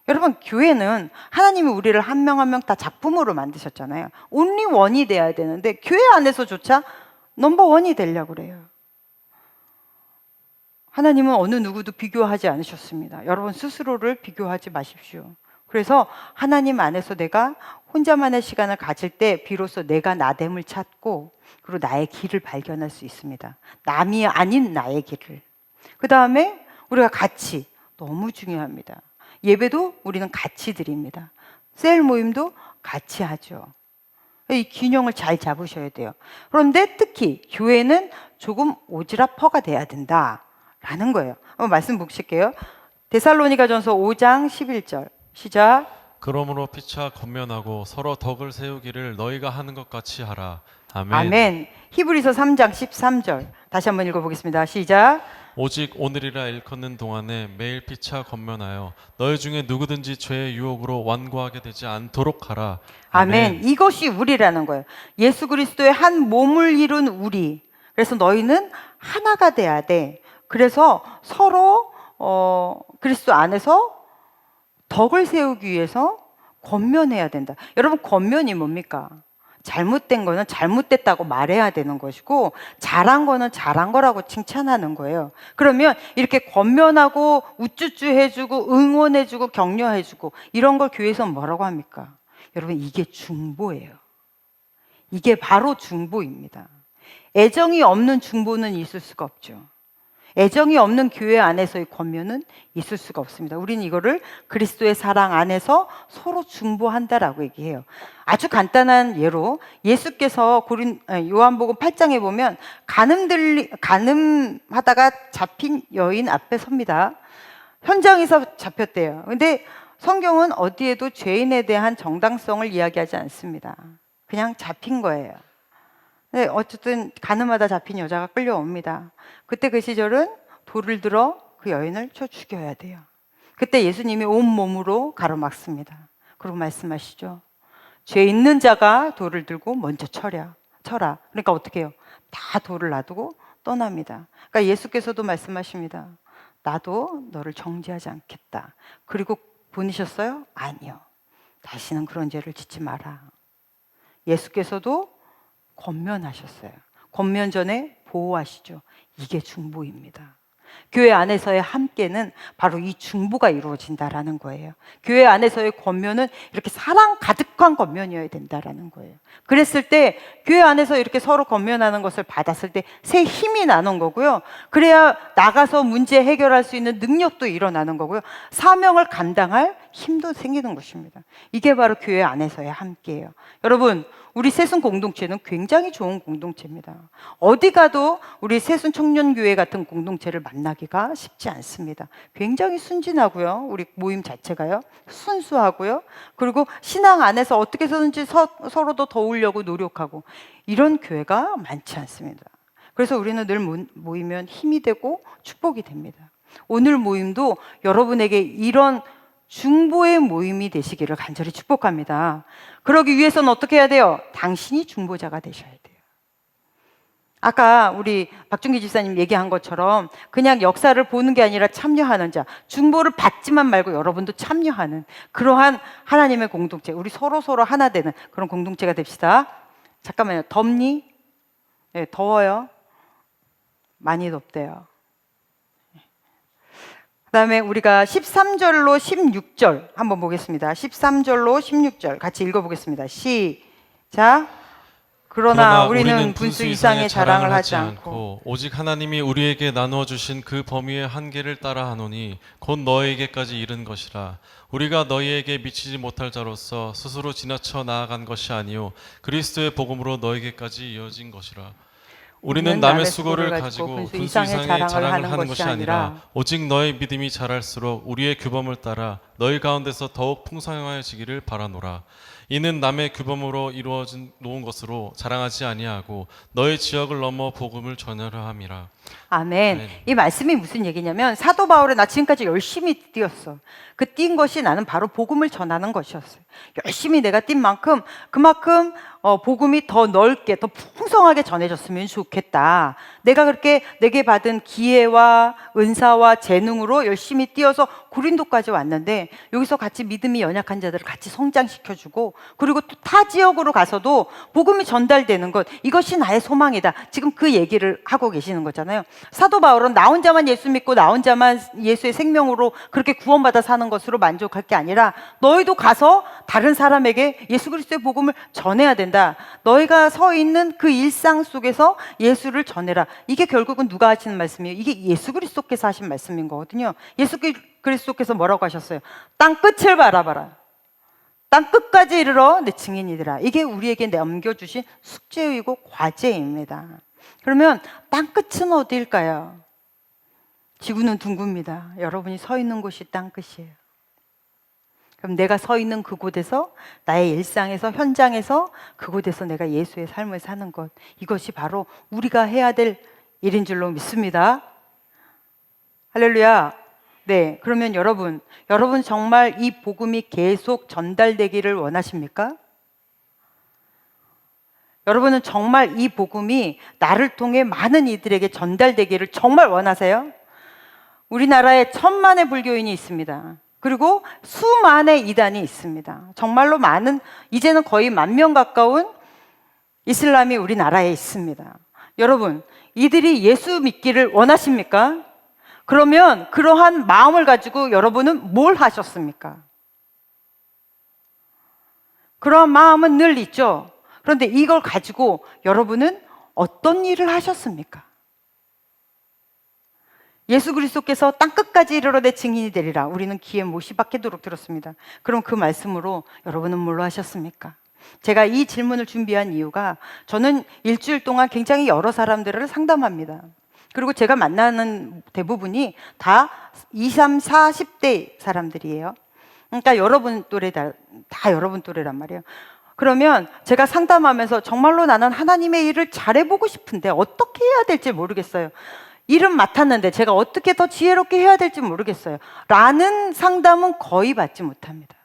여러분, 교회는 하나님이 우리를 한 명 한 명 다 작품으로 만드셨잖아요. 온리 원이 돼야 되는데 교회 안에서조차 넘버원이 되려고 그래요. 하나님은 어느 누구도 비교하지 않으셨습니다. 여러분 스스로를 비교하지 마십시오. 그래서 하나님 안에서 내가 혼자만의 시간을 가질 때 비로소 내가 나됨을 찾고 그리고 나의 길을 발견할 수 있습니다. 남이 아닌 나의 길을. 그 다음에 우리가 같이, 너무 중요합니다. 예배도 우리는 같이 드립니다. 셀 모임도 같이 하죠. 이 균형을 잘 잡으셔야 돼요. 그런데 특히 교회는 조금 오지랖퍼가 돼야 된다라는 거예요. 한번 말씀 보실게요. 데살로니가전서 5장 11절 시작. 그러므로 피차 권면하고 서로 덕을 세우기를 너희가 하는 것 같이 하라. 아멘. 아멘. 히브리서 3장 13절 다시 한번 읽어보겠습니다. 시작. 오직 오늘이라 일컫는 동안에 매일 피차 권면하여 너희 중에 누구든지 죄의 유혹으로 완고하게 되지 않도록 하라. 아멘. 이것이 우리라는 거예요. 예수 그리스도의 한 몸을 이룬 우리. 그래서 너희는 하나가 돼야 돼. 그래서 서로 그리스도 안에서 덕을 세우기 위해서 권면해야 된다. 여러분, 권면이 뭡니까? 잘못된 거는 잘못됐다고 말해야 되는 것이고 잘한 거는 잘한 거라고 칭찬하는 거예요. 그러면 이렇게 권면하고 우쭈쭈 해주고 응원해주고 격려해주고 이런 걸 교회에서 뭐라고 합니까? 여러분, 이게 중보예요. 이게 바로 중보입니다. 애정이 없는 중보는 있을 수가 없죠. 애정이 없는 교회 안에서의 권면은 있을 수가 없습니다. 우리는 이거를 그리스도의 사랑 안에서 서로 중보한다라고 얘기해요. 아주 간단한 예로 예수께서 요한복음 8장에 보면 간음하다가 잡힌 여인 앞에 섭니다. 현장에서 잡혔대요. 근데 성경은 어디에도 죄인에 대한 정당성을 이야기하지 않습니다. 그냥 잡힌 거예요. 네, 어쨌든 간음하다 잡힌 여자가 끌려옵니다. 그때 그 시절은 돌을 들어 그 여인을 쳐 죽여야 돼요. 그때 예수님이 온몸으로 가로막습니다. 그리고 말씀하시죠. 죄 있는 자가 돌을 들고 먼저 쳐라. 그러니까 어떻게 해요? 다 돌을 놔두고 떠납니다. 그러니까 예수께서도 말씀하십니다. 나도 너를 정죄하지 않겠다. 그리고 보내셨어요? 아니요. 다시는 그런 죄를 짓지 마라. 예수께서도 권면하셨어요. 권면 전에 보호하시죠. 이게 중보입니다. 교회 안에서의 함께는 바로 이 중보가 이루어진다라는 거예요. 교회 안에서의 권면은 이렇게 사랑 가득한 권면이어야 된다라는 거예요. 그랬을 때 교회 안에서 이렇게 서로 권면하는 것을 받았을 때 새 힘이 나는 거고요. 그래야 나가서 문제 해결할 수 있는 능력도 일어나는 거고요. 사명을 감당할 힘도 생기는 것입니다. 이게 바로 교회 안에서의 함께예요. 여러분, 우리 새순 공동체는 굉장히 좋은 공동체입니다. 어디 가도 우리 새순 청년교회 같은 공동체를 만나기가 쉽지 않습니다. 굉장히 순진하고요. 우리 모임 자체가요. 순수하고요. 그리고 신앙 안에서 어떻게 해서든지 서로도 도우려고 노력하고 이런 교회가 많지 않습니다. 그래서 우리는 늘 모이면 힘이 되고 축복이 됩니다. 오늘 모임도 여러분에게 이런 중보의 모임이 되시기를 간절히 축복합니다. 그러기 위해서는 어떻게 해야 돼요? 당신이 중보자가 되셔야 돼요. 아까 우리 박준기 집사님 얘기한 것처럼 그냥 역사를 보는 게 아니라 참여하는 자, 중보를 받지만 말고 여러분도 참여하는 그러한 하나님의 공동체, 우리 서로 하나 되는 그런 공동체가 됩시다. 잠깐만요. 덥니? 네, 더워요. 많이 덥대요. 그 다음에 우리가 13절로 16절 한번 보겠습니다. 13절로 16절 같이 읽어보겠습니다. 시작. 그러나 우리는 분수 이상의 자랑을 하지 않고 오직 하나님이 우리에게 나누어 주신 그 범위의 한계를 따라 하노니 곧 너에게까지 이른 것이라. 우리가 너희에게 미치지 못할 자로서 스스로 지나쳐 나아간 것이 아니요 그리스도의 복음으로 너에게까지 이어진 것이라. 우리는 남의 수고를 가지고 분수 이상의 자랑을 하는 것이 아니라 오직 너의 믿음이 자랄수록 우리의 규범을 따라 너희 가운데서 더욱 풍성하여지기를 바라노라. 이는 남의 규범으로 이루어진 놓은 것으로 자랑하지 아니하고 너의 지역을 넘어 복음을 전하려 함이라. 아멘. 아멘. 이 말씀이 무슨 얘기냐면 사도 바울이 나 지금까지 열심히 뛰었어. 그 뛴 것이 나는 바로 복음을 전하는 것이었어요. 열심히 내가 뛴 만큼 그만큼 복음이 더 넓게 더 풍성하게 전해졌으면 좋겠다. 내가 그렇게 내게 받은 기회와 은사와 재능으로 열심히 뛰어서 고린도까지 왔는데 여기서 같이 믿음이 연약한 자들을 같이 성장시켜주고 그리고 또 타 지역으로 가서도 복음이 전달되는 것 이것이 나의 소망이다. 지금 그 얘기를 하고 계시는 거잖아요. 사도 바울은 나 혼자만 예수 믿고 나 혼자만 예수의 생명으로 그렇게 구원받아 사는 것으로 만족할 게 아니라 너희도 가서 다른 사람에게 예수 그리스도의 복음을 전해야 된다. 너희가 서 있는 그 일상 속에서 예수를 전해라. 이게 결국은 누가 하시는 말씀이에요? 이게 예수 그리스도께서 하신 말씀인 거거든요. 예수 그리스도께서 뭐라고 하셨어요? 땅 끝을 바라봐라. 땅 끝까지 이르러 내 증인이더라. 이게 우리에게 남겨주신 숙제이고 과제입니다. 그러면 땅 끝은 어디일까요? 지구는 둥굽니다. 여러분이 서 있는 곳이 땅 끝이에요. 그럼 내가 서 있는 그곳에서 나의 일상에서 현장에서 그곳에서 내가 예수의 삶을 사는 것 이것이 바로 우리가 해야 될 일인 줄로 믿습니다. 할렐루야. 네, 그러면 여러분 정말 이 복음이 계속 전달되기를 원하십니까? 여러분은 정말 이 복음이 나를 통해 많은 이들에게 전달되기를 정말 원하세요? 우리나라에 천만의 불교인이 있습니다. 그리고 수만의 이단이 있습니다. 정말로 많은, 이제는 거의 10,000명 가까운 이슬람이 우리나라에 있습니다. 여러분, 이들이 예수 믿기를 원하십니까? 그러면 그러한 마음을 가지고 여러분은 뭘 하셨습니까? 그러한 마음은 늘 있죠. 그런데 이걸 가지고 여러분은 어떤 일을 하셨습니까? 예수 그리스도께서 땅끝까지 이르러 내 증인이 되리라. 우리는 귀에 못이 박히도록 들었습니다. 그럼 그 말씀으로 여러분은 뭘로 하셨습니까? 제가 이 질문을 준비한 이유가 저는 일주일 동안 굉장히 여러 사람들을 상담합니다. 그리고 제가 만나는 대부분이 다 20, 30, 40대 사람들이에요. 그러니까 여러분 또래다, 다 여러분 또래란 말이에요. 그러면 제가 상담하면서 정말로 나는 하나님의 일을 잘해보고 싶은데 어떻게 해야 될지 모르겠어요. 일은 맡았는데 제가 어떻게 더 지혜롭게 해야 될지 모르겠어요. 라는 상담은 거의 받지 못합니다.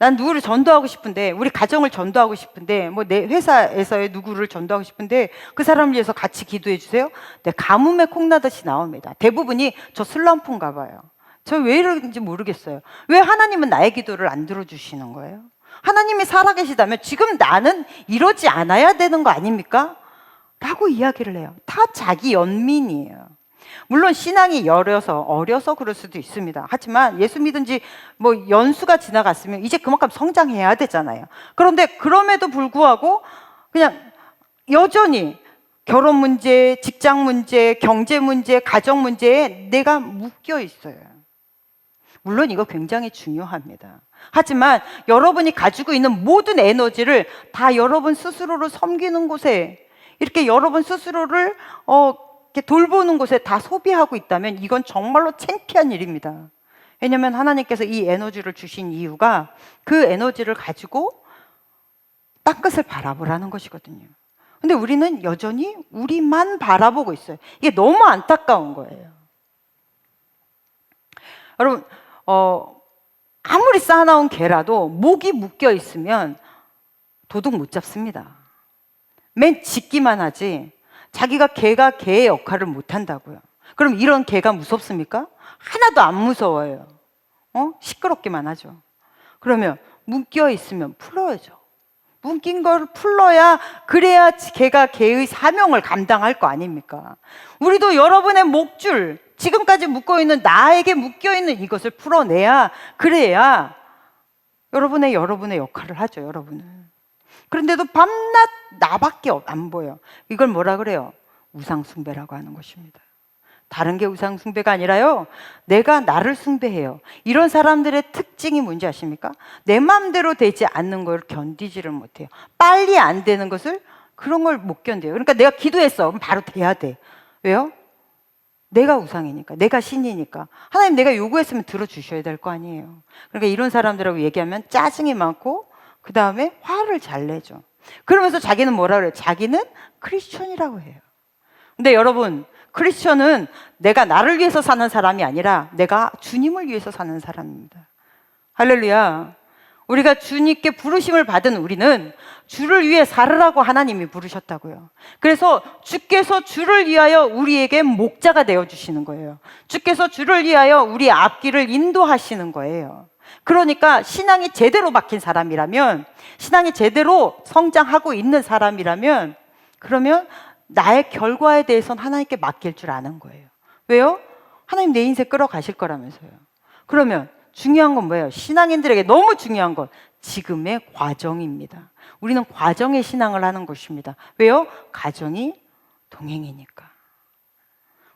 난 누구를 전도하고 싶은데, 우리 가정을 전도하고 싶은데, 뭐 내 회사에서의 누구를 전도하고 싶은데 그 사람을 위해서 같이 기도해 주세요. 내 가뭄에 콩나듯이 나옵니다. 대부분이 저 슬럼프인가 봐요. 저 왜 이러는지 모르겠어요. 왜 하나님은 나의 기도를 안 들어주시는 거예요? 하나님이 살아계시다면 지금 나는 이러지 않아야 되는 거 아닙니까? 라고 이야기를 해요. 다 자기 연민이에요. 물론 신앙이 어려서 그럴 수도 있습니다. 하지만 예수 믿은 지 뭐 연수가 지나갔으면 이제 그만큼 성장해야 되잖아요. 그런데 그럼에도 불구하고 그냥 여전히 결혼 문제, 직장 문제, 경제 문제, 가정 문제에 내가 묶여 있어요. 물론 이거 굉장히 중요합니다. 하지만 여러분이 가지고 있는 모든 에너지를 다 여러분 스스로를 섬기는 곳에, 이렇게 여러분 스스로를 이렇게 돌보는 곳에 다 소비하고 있다면 이건 정말로 창피한 일입니다. 왜냐하면 하나님께서 이 에너지를 주신 이유가 그 에너지를 가지고 땅끝을 바라보라는 것이거든요. 근데 우리는 여전히 우리만 바라보고 있어요. 이게 너무 안타까운 거예요. 여러분, 아무리 쌓아놓은 개라도 목이 묶여 있으면 도둑 못 잡습니다. 맨 짖기만 하지 자기가 개가 개의 역할을 못 한다고요. 그럼 이런 개가 무섭습니까? 하나도 안 무서워요. 시끄럽기만 하죠. 그러면 묶여 있으면 풀어야죠. 묶인 걸 풀어야, 그래야 개가 개의 사명을 감당할 거 아닙니까? 우리도 여러분의 목줄, 지금까지 묶어 있는, 나에게 묶여 있는 이것을 풀어내야, 그래야 여러분의 역할을 하죠. 여러분은. 그런데도 밤낮 나밖에 안 보여. 이걸 뭐라 그래요? 우상숭배라고 하는 것입니다. 다른 게 우상숭배가 아니라요, 내가 나를 숭배해요. 이런 사람들의 특징이 뭔지 아십니까? 내 마음대로 되지 않는 걸 견디지를 못해요. 빨리 안 되는 것을, 그런 걸 못 견뎌요. 그러니까 내가 기도했어. 그럼 바로 돼야 돼. 왜요? 내가 우상이니까, 내가 신이니까. 하나님, 내가 요구했으면 들어주셔야 될 거 아니에요. 그러니까 이런 사람들하고 얘기하면 짜증이 많고 그 다음에 화를 잘 내죠. 그러면서 자기는 뭐라 그래요? 자기는 크리스천이라고 해요. 근데 여러분, 크리스천은 내가 나를 위해서 사는 사람이 아니라 내가 주님을 위해서 사는 사람입니다. 할렐루야. 우리가 주님께 부르심을 받은 우리는 주를 위해 살으라고 하나님이 부르셨다고요. 그래서 주께서 주를 위하여 우리에게 목자가 되어주시는 거예요. 주께서 주를 위하여 우리의 앞길을 인도하시는 거예요. 그러니까 신앙이 제대로 박힌 사람이라면, 신앙이 제대로 성장하고 있는 사람이라면, 그러면 나의 결과에 대해서는 하나님께 맡길 줄 아는 거예요. 왜요? 하나님 내 인생 끌어가실 거라면서요. 그러면 중요한 건 뭐예요? 신앙인들에게 너무 중요한 건 지금의 과정입니다. 우리는 과정의 신앙을 하는 것입니다. 왜요? 가정이 동행이니까.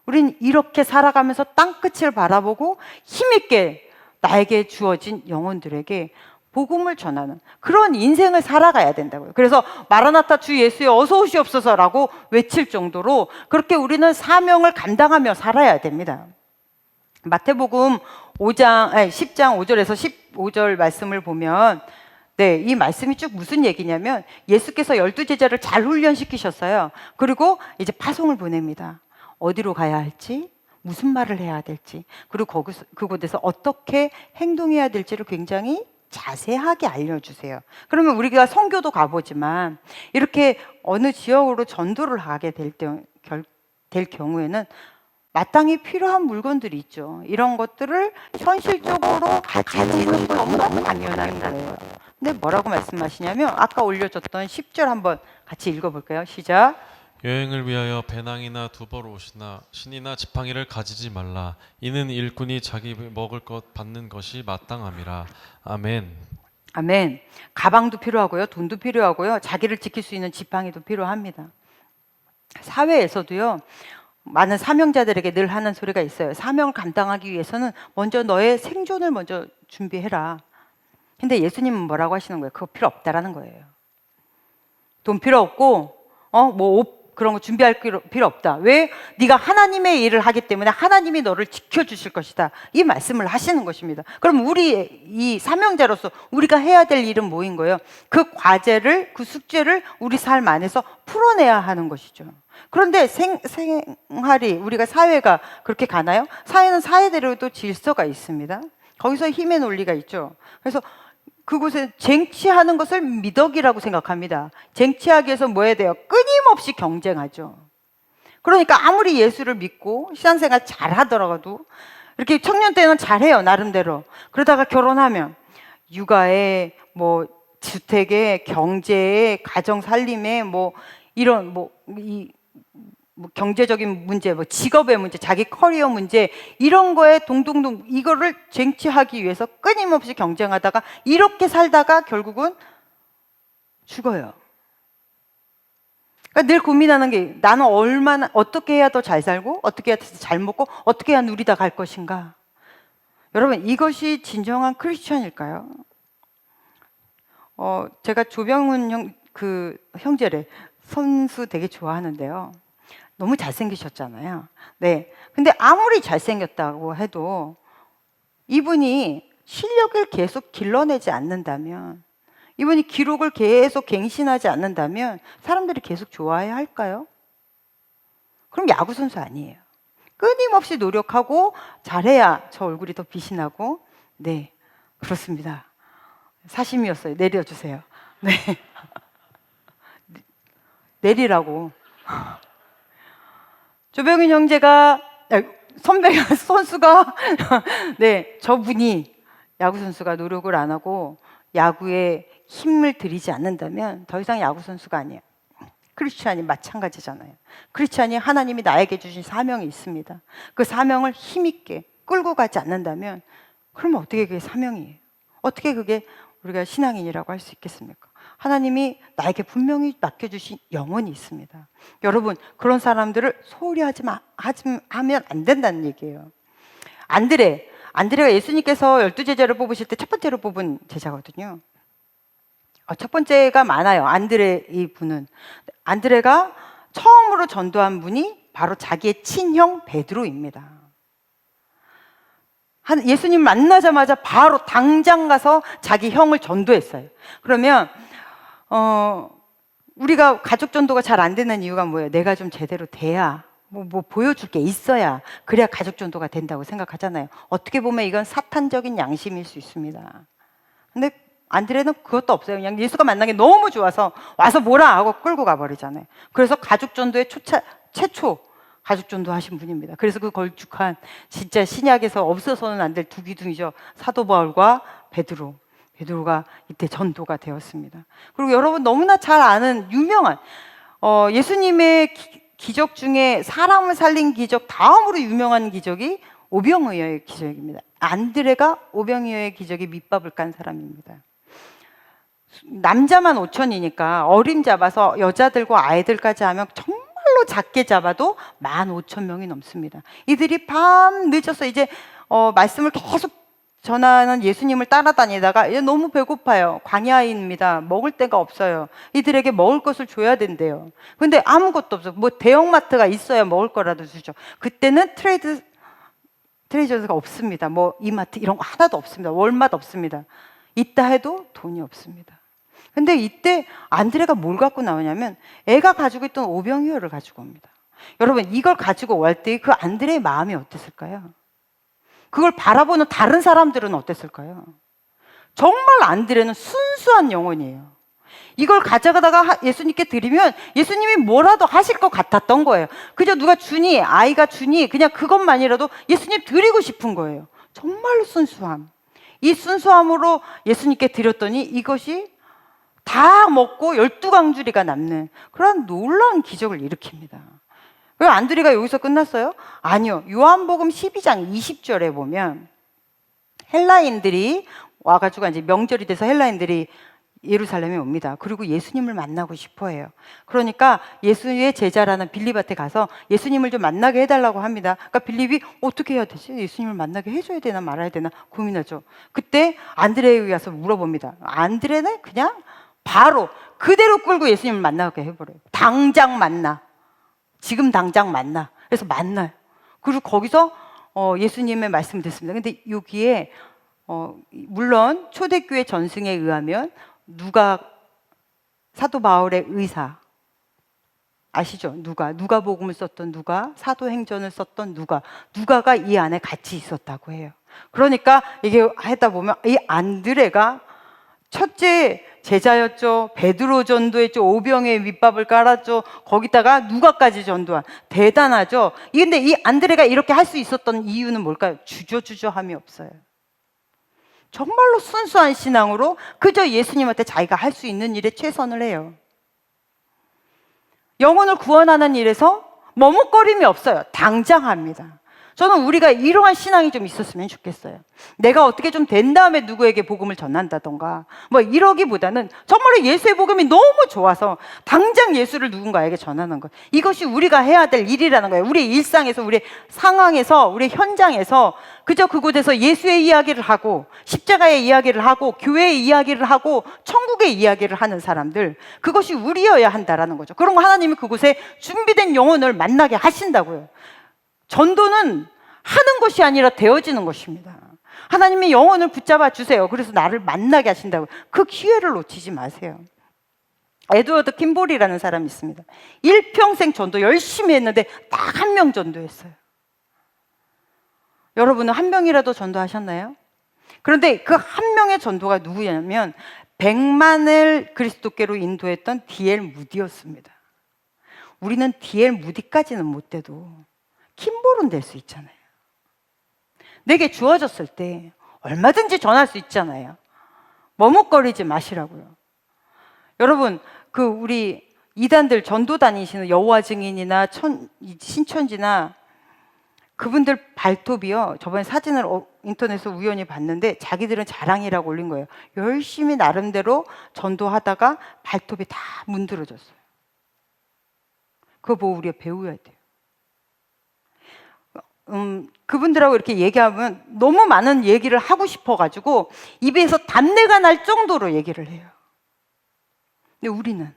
우리는 이렇게 살아가면서 땅끝을 바라보고 힘있게 나에게 주어진 영혼들에게 복음을 전하는 그런 인생을 살아가야 된다고요. 그래서 마라나타 주 예수여 어서 오시옵소서라고 외칠 정도로 그렇게 우리는 사명을 감당하며 살아야 됩니다. 마태복음 10장 5절에서 15절 말씀을 보면, 이 말씀이 쭉 무슨 얘기냐면, 예수께서 12제자를 잘 훈련시키셨어요. 그리고 이제 파송을 보냅니다. 어디로 가야 할지, 무슨 말을 해야 될지, 그리고 그곳에서 어떻게 행동해야 될지를 굉장히 자세하게 알려주세요. 그러면 우리가 선교도 가보지만 이렇게 어느 지역으로 전도를 가게 될 경우에는 마땅히 필요한 물건들이 있죠. 이런 것들을 현실적으로 가지는 건 너무너무 당연한 거예요. 근데 뭐라고 말씀하시냐면, 아까 올려줬던 10절 한번 같이 읽어볼까요? 시작. 여행을 위하여 배낭이나 두벌 옷이나 신이나 지팡이를 가지지 말라. 이는 일꾼이 자기 먹을 것 받는 것이 마땅함이라. 아멘. 아멘. 가방도 필요하고요, 돈도 필요하고요, 자기를 지킬 수 있는 지팡이도 필요합니다. 사회에서도요, 많은 사명자들에게 늘 하는 소리가 있어요. 사명을 감당하기 위해서는 먼저 너의 생존을 먼저 준비해라. 근데 예수님은 뭐라고 하시는 거예요? 그거 필요 없다라는 거예요. 돈 필요 없고 옷 그런 거 준비할 필요 없다. 왜? 네가 하나님의 일을 하기 때문에 하나님이 너를 지켜주실 것이다. 이 말씀을 하시는 것입니다. 그럼 우리 이 사명자로서 우리가 해야 될 일은 뭐인 거예요? 그 과제를, 그 숙제를 우리 삶 안에서 풀어내야 하는 것이죠. 그런데 생활이, 우리가 사회가 그렇게 가나요? 사회는 사회대로도 질서가 있습니다. 거기서 힘의 논리가 있죠. 그래서 그곳에 쟁취하는 것을 미덕이라고 생각합니다. 쟁취하기 위해서 뭐 해야 돼요? 끊임없이 경쟁하죠. 그러니까 아무리 예수를 믿고 신앙생활 잘 하더라도, 이렇게 청년 때는 잘해요, 나름대로. 그러다가 결혼하면 육아에, 주택에, 경제에, 가정 살림에, 이런 경제적인 문제, 직업의 문제, 자기 커리어 문제, 이런 거에 동동동 이거를 쟁취하기 위해서 끊임없이 경쟁하다가 이렇게 살다가 결국은 죽어요. 그러니까 늘 고민하는 게, 나는 어떻게 해야 더 잘 살고, 어떻게 해야 더 잘 먹고, 어떻게 해야 누리다 갈 것인가. 여러분, 이것이 진정한 크리스천일까요? 제가 조병훈 형제래 선수 되게 좋아하는데요. 너무 잘생기셨잖아요. 네. 근데 아무리 잘생겼다고 해도 이분이 실력을 계속 길러내지 않는다면, 이분이 기록을 계속 갱신하지 않는다면 사람들이 계속 좋아해야 할까요? 그럼 야구선수 아니에요. 끊임없이 노력하고 잘해야 저 얼굴이 더 빛이 나고. 네, 그렇습니다. 사심이었어요. 내려주세요. 네. 내리라고. 조병인 형제가, 선수가, 저분이, 야구 선수가 노력을 안 하고 야구에 힘을 들이지 않는다면 더 이상 야구 선수가 아니에요. 크리스찬이 마찬가지잖아요. 크리스찬이 하나님이 나에게 주신 사명이 있습니다. 그 사명을 힘있게 끌고 가지 않는다면, 그러면 어떻게 그게 사명이에요? 어떻게 그게 우리가 신앙인이라고 할 수 있겠습니까? 하나님이 나에게 분명히 맡겨주신 영혼이 있습니다. 여러분, 그런 사람들을 소홀히 하면 안 된다는 얘기예요. 안드레가 예수님께서 12제자를 뽑으실 때 첫 번째로 뽑은 제자거든요. 첫 번째가 많아요. 안드레 이 분은. 안드레가 처음으로 전도한 분이 바로 자기의 친형 베드로입니다. 예수님 만나자마자 바로 당장 가서 자기 형을 전도했어요. 그러면 우리가 가족 전도가 잘 안 되는 이유가 뭐예요? 내가 좀 제대로 돼야 뭐 보여줄 게 있어야 그래야 가족 전도가 된다고 생각하잖아요. 어떻게 보면 이건 사탄적인 양심일 수 있습니다. 근데 안드레는 그것도 없어요. 그냥 예수가 만난 게 너무 좋아서 와서 뭐라 하고 끌고 가버리잖아요. 그래서 가족 전도의 최초 가족 전도 하신 분입니다. 그래서 그 걸쭉한 진짜 신약에서 없어서는 안 될 두 기둥이죠. 사도 바울과 베드로가 이때 전도가 되었습니다. 그리고 여러분 너무나 잘 아는 유명한 예수님의 기적 중에 사람을 살린 기적 다음으로 유명한 기적이 오병이어의 기적입니다. 안드레가 오병이어의 기적에 밑밥을 깐 사람입니다. 남자만 5천이니까 어림 잡아서 여자들과 아이들까지 하면 정말로 작게 잡아도 15,000명이 넘습니다. 이들이 밤 늦어서 이제 말씀을 계속 전하는 예수님을 따라다니다가 이제 너무 배고파요. 광야입니다. 먹을 데가 없어요. 이들에게 먹을 것을 줘야 된대요. 근데 아무것도 없어. 뭐 대형마트가 있어야 먹을 거라도 주죠. 그때는 트레저가 없습니다. 뭐 이마트 이런 거 하나도 없습니다. 월마트 없습니다. 있다 해도 돈이 없습니다. 근데 이때 안드레가 뭘 갖고 나오냐면 애가 가지고 있던 오병이어를 가지고 옵니다. 여러분 이걸 가지고 올 때 그 안드레의 마음이 어땠을까요? 그걸 바라보는 다른 사람들은 어땠을까요? 정말 안드레는 순수한 영혼이에요. 이걸 가져가다가 예수님께 드리면 예수님이 뭐라도 하실 것 같았던 거예요. 그저 누가 주니 아이가 주니 그냥 그것만이라도 예수님 드리고 싶은 거예요. 정말로 순수함. 이 순수함으로 예수님께 드렸더니 이것이 다 먹고 12강주리가 남는 그런 놀라운 기적을 일으킵니다. 왜 안드레가 여기서 끝났어요? 아니요. 요한복음 12장 20절에 보면 헬라인들이 와가지고 이제 명절이 돼서 헬라인들이 예루살렘에 옵니다. 그리고 예수님을 만나고 싶어 해요. 그러니까 예수의 제자라는 빌립한테 가서 예수님을 좀 만나게 해달라고 합니다. 그러니까 빌립이 어떻게 해야 되지? 예수님을 만나게 해줘야 되나 말아야 되나 고민하죠. 그때 안드레에게 가서 물어봅니다. 안드레는 그냥 바로 그대로 끌고 예수님을 만나게 해버려요. 당장 만나. 지금 당장 만나. 그래서 만나요. 그리고 거기서 예수님의 말씀을 듣습니다. 근데 여기에 물론 초대교회 전승에 의하면 사도 바울의 의사 아시죠? 누가복음을 썼던 사도행전을 썼던 누가가 이 안에 같이 있었다고 해요. 그러니까 이게 하다 보면 이 안드레가 첫째 제자였죠. 베드로 전도했죠. 오병의 밑밥을 깔았죠. 거기다가 누가까지 전도한 대단하죠. 근데 이 안드레가 이렇게 할 수 있었던 이유는 뭘까요? 주저함이 없어요. 정말로 순수한 신앙으로 그저 예수님한테 자기가 할 수 있는 일에 최선을 해요. 영혼을 구원하는 일에서 머뭇거림이 없어요. 당장 합니다. 저는 우리가 이러한 신앙이 좀 있었으면 좋겠어요. 내가 어떻게 좀 된 다음에 누구에게 복음을 전한다던가 뭐 이러기보다는 정말로 예수의 복음이 너무 좋아서 당장 예수를 누군가에게 전하는 것. 이것이 우리가 해야 될 일이라는 거예요. 우리 일상에서, 우리 상황에서, 우리 현장에서 그저 그곳에서 예수의 이야기를 하고 십자가의 이야기를 하고 교회의 이야기를 하고 천국의 이야기를 하는 사람들, 그것이 우리여야 한다라는 거죠. 그런 거 하나님이 그곳에 준비된 영혼을 만나게 하신다고요. 전도는 하는 것이 아니라 되어지는 것입니다. 하나님이 영혼을 붙잡아 주세요. 그래서 나를 만나게 하신다고. 그 기회를 놓치지 마세요. 에드워드 킴볼이라는 사람이 있습니다. 일평생 전도 열심히 했는데 딱 한 명 전도했어요. 여러분은 한 명이라도 전도하셨나요? 그런데 그 한 명의 전도가 누구냐면 100만을 그리스도께로 인도했던 D.L. 무디였습니다. 우리는 D.L. 무디까지는 못 돼도 킴볼은 될 수 있잖아요. 내게 주어졌을 때 얼마든지 전할 수 있잖아요. 머뭇거리지 마시라고요. 여러분, 우리 이단들 전도 다니시는 여호와 증인이나 신천지나 그분들 발톱이요. 저번에 사진을 인터넷에서 우연히 봤는데 자기들은 자랑이라고 올린 거예요. 열심히 나름대로 전도하다가 발톱이 다 문드러졌어요. 그거 보고 우리가 배워야 돼요. 그분들하고 이렇게 얘기하면 너무 많은 얘기를 하고 싶어가지고 입에서 단내가 날 정도로 얘기를 해요. 근데 우리는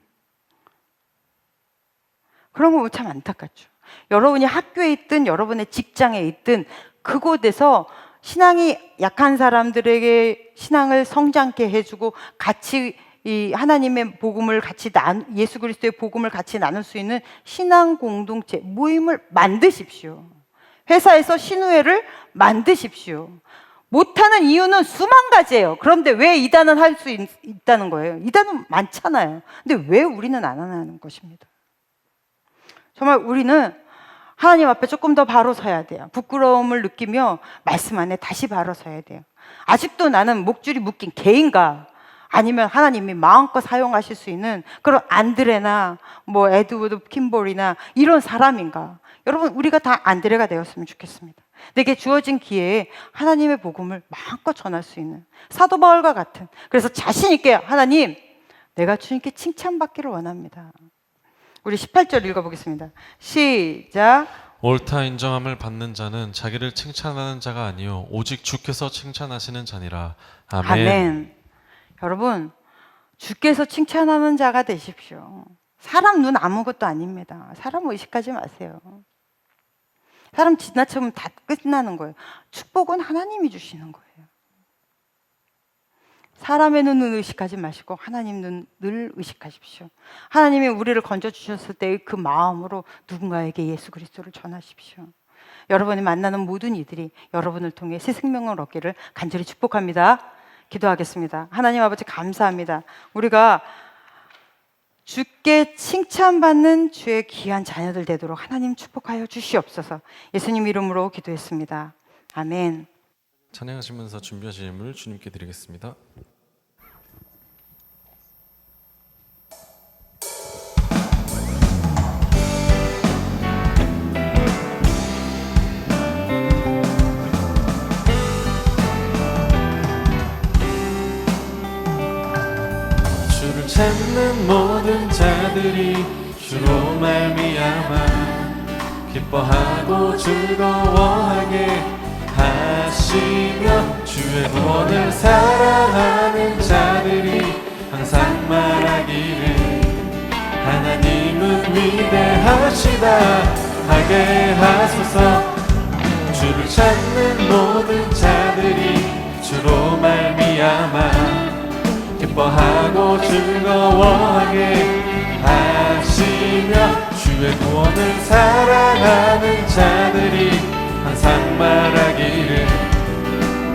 그런 거 보면 참 안타깝죠. 여러분이 학교에 있든 여러분의 직장에 있든 그곳에서 신앙이 약한 사람들에게 신앙을 성장케 해주고 같이 이 하나님의 복음을 같이 예수 그리스도의 복음을 같이 나눌 수 있는 신앙 공동체 모임을 만드십시오. 회사에서 신우회를 만드십시오. 못하는 이유는 수만 가지예요. 그런데 왜 이단은 할 수 있다는 거예요? 이단은 많잖아요. 근데 왜 우리는 안 하는 것입니다. 정말 우리는 하나님 앞에 조금 더 바로 서야 돼요. 부끄러움을 느끼며 말씀 안에 다시 바로 서야 돼요. 아직도 나는 목줄이 묶인 개인가? 아니면 하나님이 마음껏 사용하실 수 있는 그런 안드레나 뭐 에드워드 킴볼이나 이런 사람인가? 여러분, 우리가 다 안드레가 되었으면 좋겠습니다. 내게 주어진 기회에 하나님의 복음을 마음껏 전할 수 있는 사도 바울과 같은, 그래서 자신 있게 하나님, 내가 주님께 칭찬받기를 원합니다. 우리 18절 읽어보겠습니다. 시작. 옳다 인정함을 받는 자는 자기를 칭찬하는 자가 아니요 오직 주께서 칭찬하시는 자니라. 아멘. 아멘. 여러분, 주께서 칭찬하는 자가 되십시오. 사람 눈 아무것도 아닙니다. 사람 의식하지 마세요. 사람 지나치면 다 끝나는 거예요. 축복은 하나님이 주시는 거예요. 사람의 눈은 의식하지 마시고 하나님 눈 늘 의식하십시오. 하나님이 우리를 건져주셨을 때의 그 마음으로 누군가에게 예수 그리스도를 전하십시오. 여러분이 만나는 모든 이들이 여러분을 통해 새 생명을 얻기를 간절히 축복합니다. 기도하겠습니다. 하나님 아버지, 감사합니다. 우리가 주께 칭찬받는 주의 귀한 자녀들 되도록 하나님 축복하여 주시옵소서. 예수님 이름으로 기도했습니다. 아멘. 찬양하시면서 준비하신 예물 주님께 드리겠습니다. 주를 찾는 모든 자들이 주로 말미암아 기뻐하고 즐거워하게 하시며 주의 구원을 사랑하는 자들이 항상 말하기를 하나님은 위대하시다 하게 하소서. 주를 찾는 모든 자들이 주로 말미암아 기뻐하고 즐거워하게 하시며 주의 구원을 사랑하는 자들이 항상 말하기를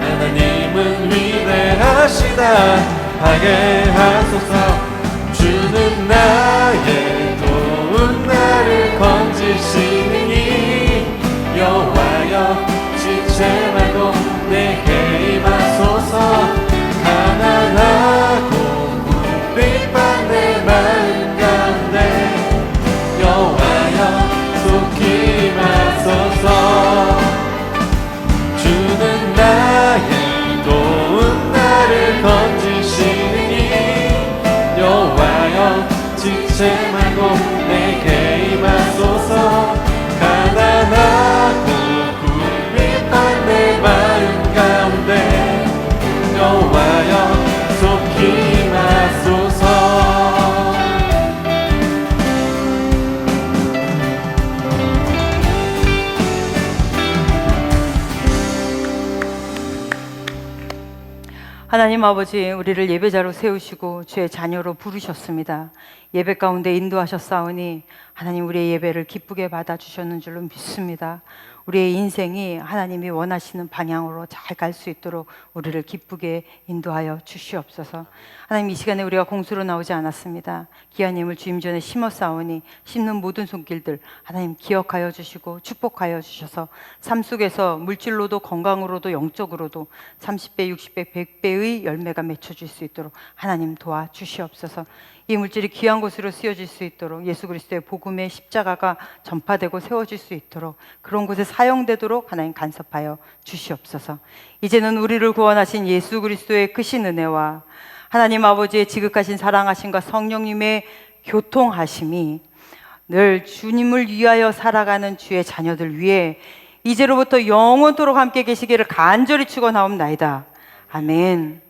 하나님은 위대하시다 하게 하소서. 주는 나의 도운 나를 건지시니 여호와여 지체 말고 내게 임하소서. 가난하고 궁핍한 내 마음 가운데 여호와여 속히 임하소서. 주는 나의 도운 나를 건지시니 여호와여 지체 말고 내게 임하소서. 가난하고 궁핍한 내 마음 가운데 여호와여 속히 임하소서. 하나님 아버지, 우리를 예배자로 세우시고 주의 자녀로 부르셨습니다. 예배 가운데 인도하셨사오니 하나님 우리의 예배를 기쁘게 받아주셨는 줄로 믿습니다. 우리의 인생이 하나님이 원하시는 방향으로 잘 갈 수 있도록 우리를 기쁘게 인도하여 주시옵소서. 하나님, 이 시간에 우리가 공수로 나오지 않았습니다. 귀한 힘을 주임 전에 심었사오니 심는 모든 손길들 하나님 기억하여 주시고 축복하여 주셔서 삶 속에서 물질로도 건강으로도 영적으로도 30배, 60배, 100배의 열매가 맺혀질 수 있도록 하나님 도와주시옵소서. 이 물질이 귀한 곳으로 쓰여질 수 있도록 예수 그리스도의 복음의 십자가가 전파되고 세워질 수 있도록 그런 곳에 사용되도록 하나님 간섭하여 주시옵소서. 이제는 우리를 구원하신 예수 그리스도의 크신 은혜와 하나님 아버지의 지극하신 사랑하심과 성령님의 교통하심이 늘 주님을 위하여 살아가는 주의 자녀들 위해 이제로부터 영원토록 함께 계시기를 간절히 축원하옵나이다. 아멘.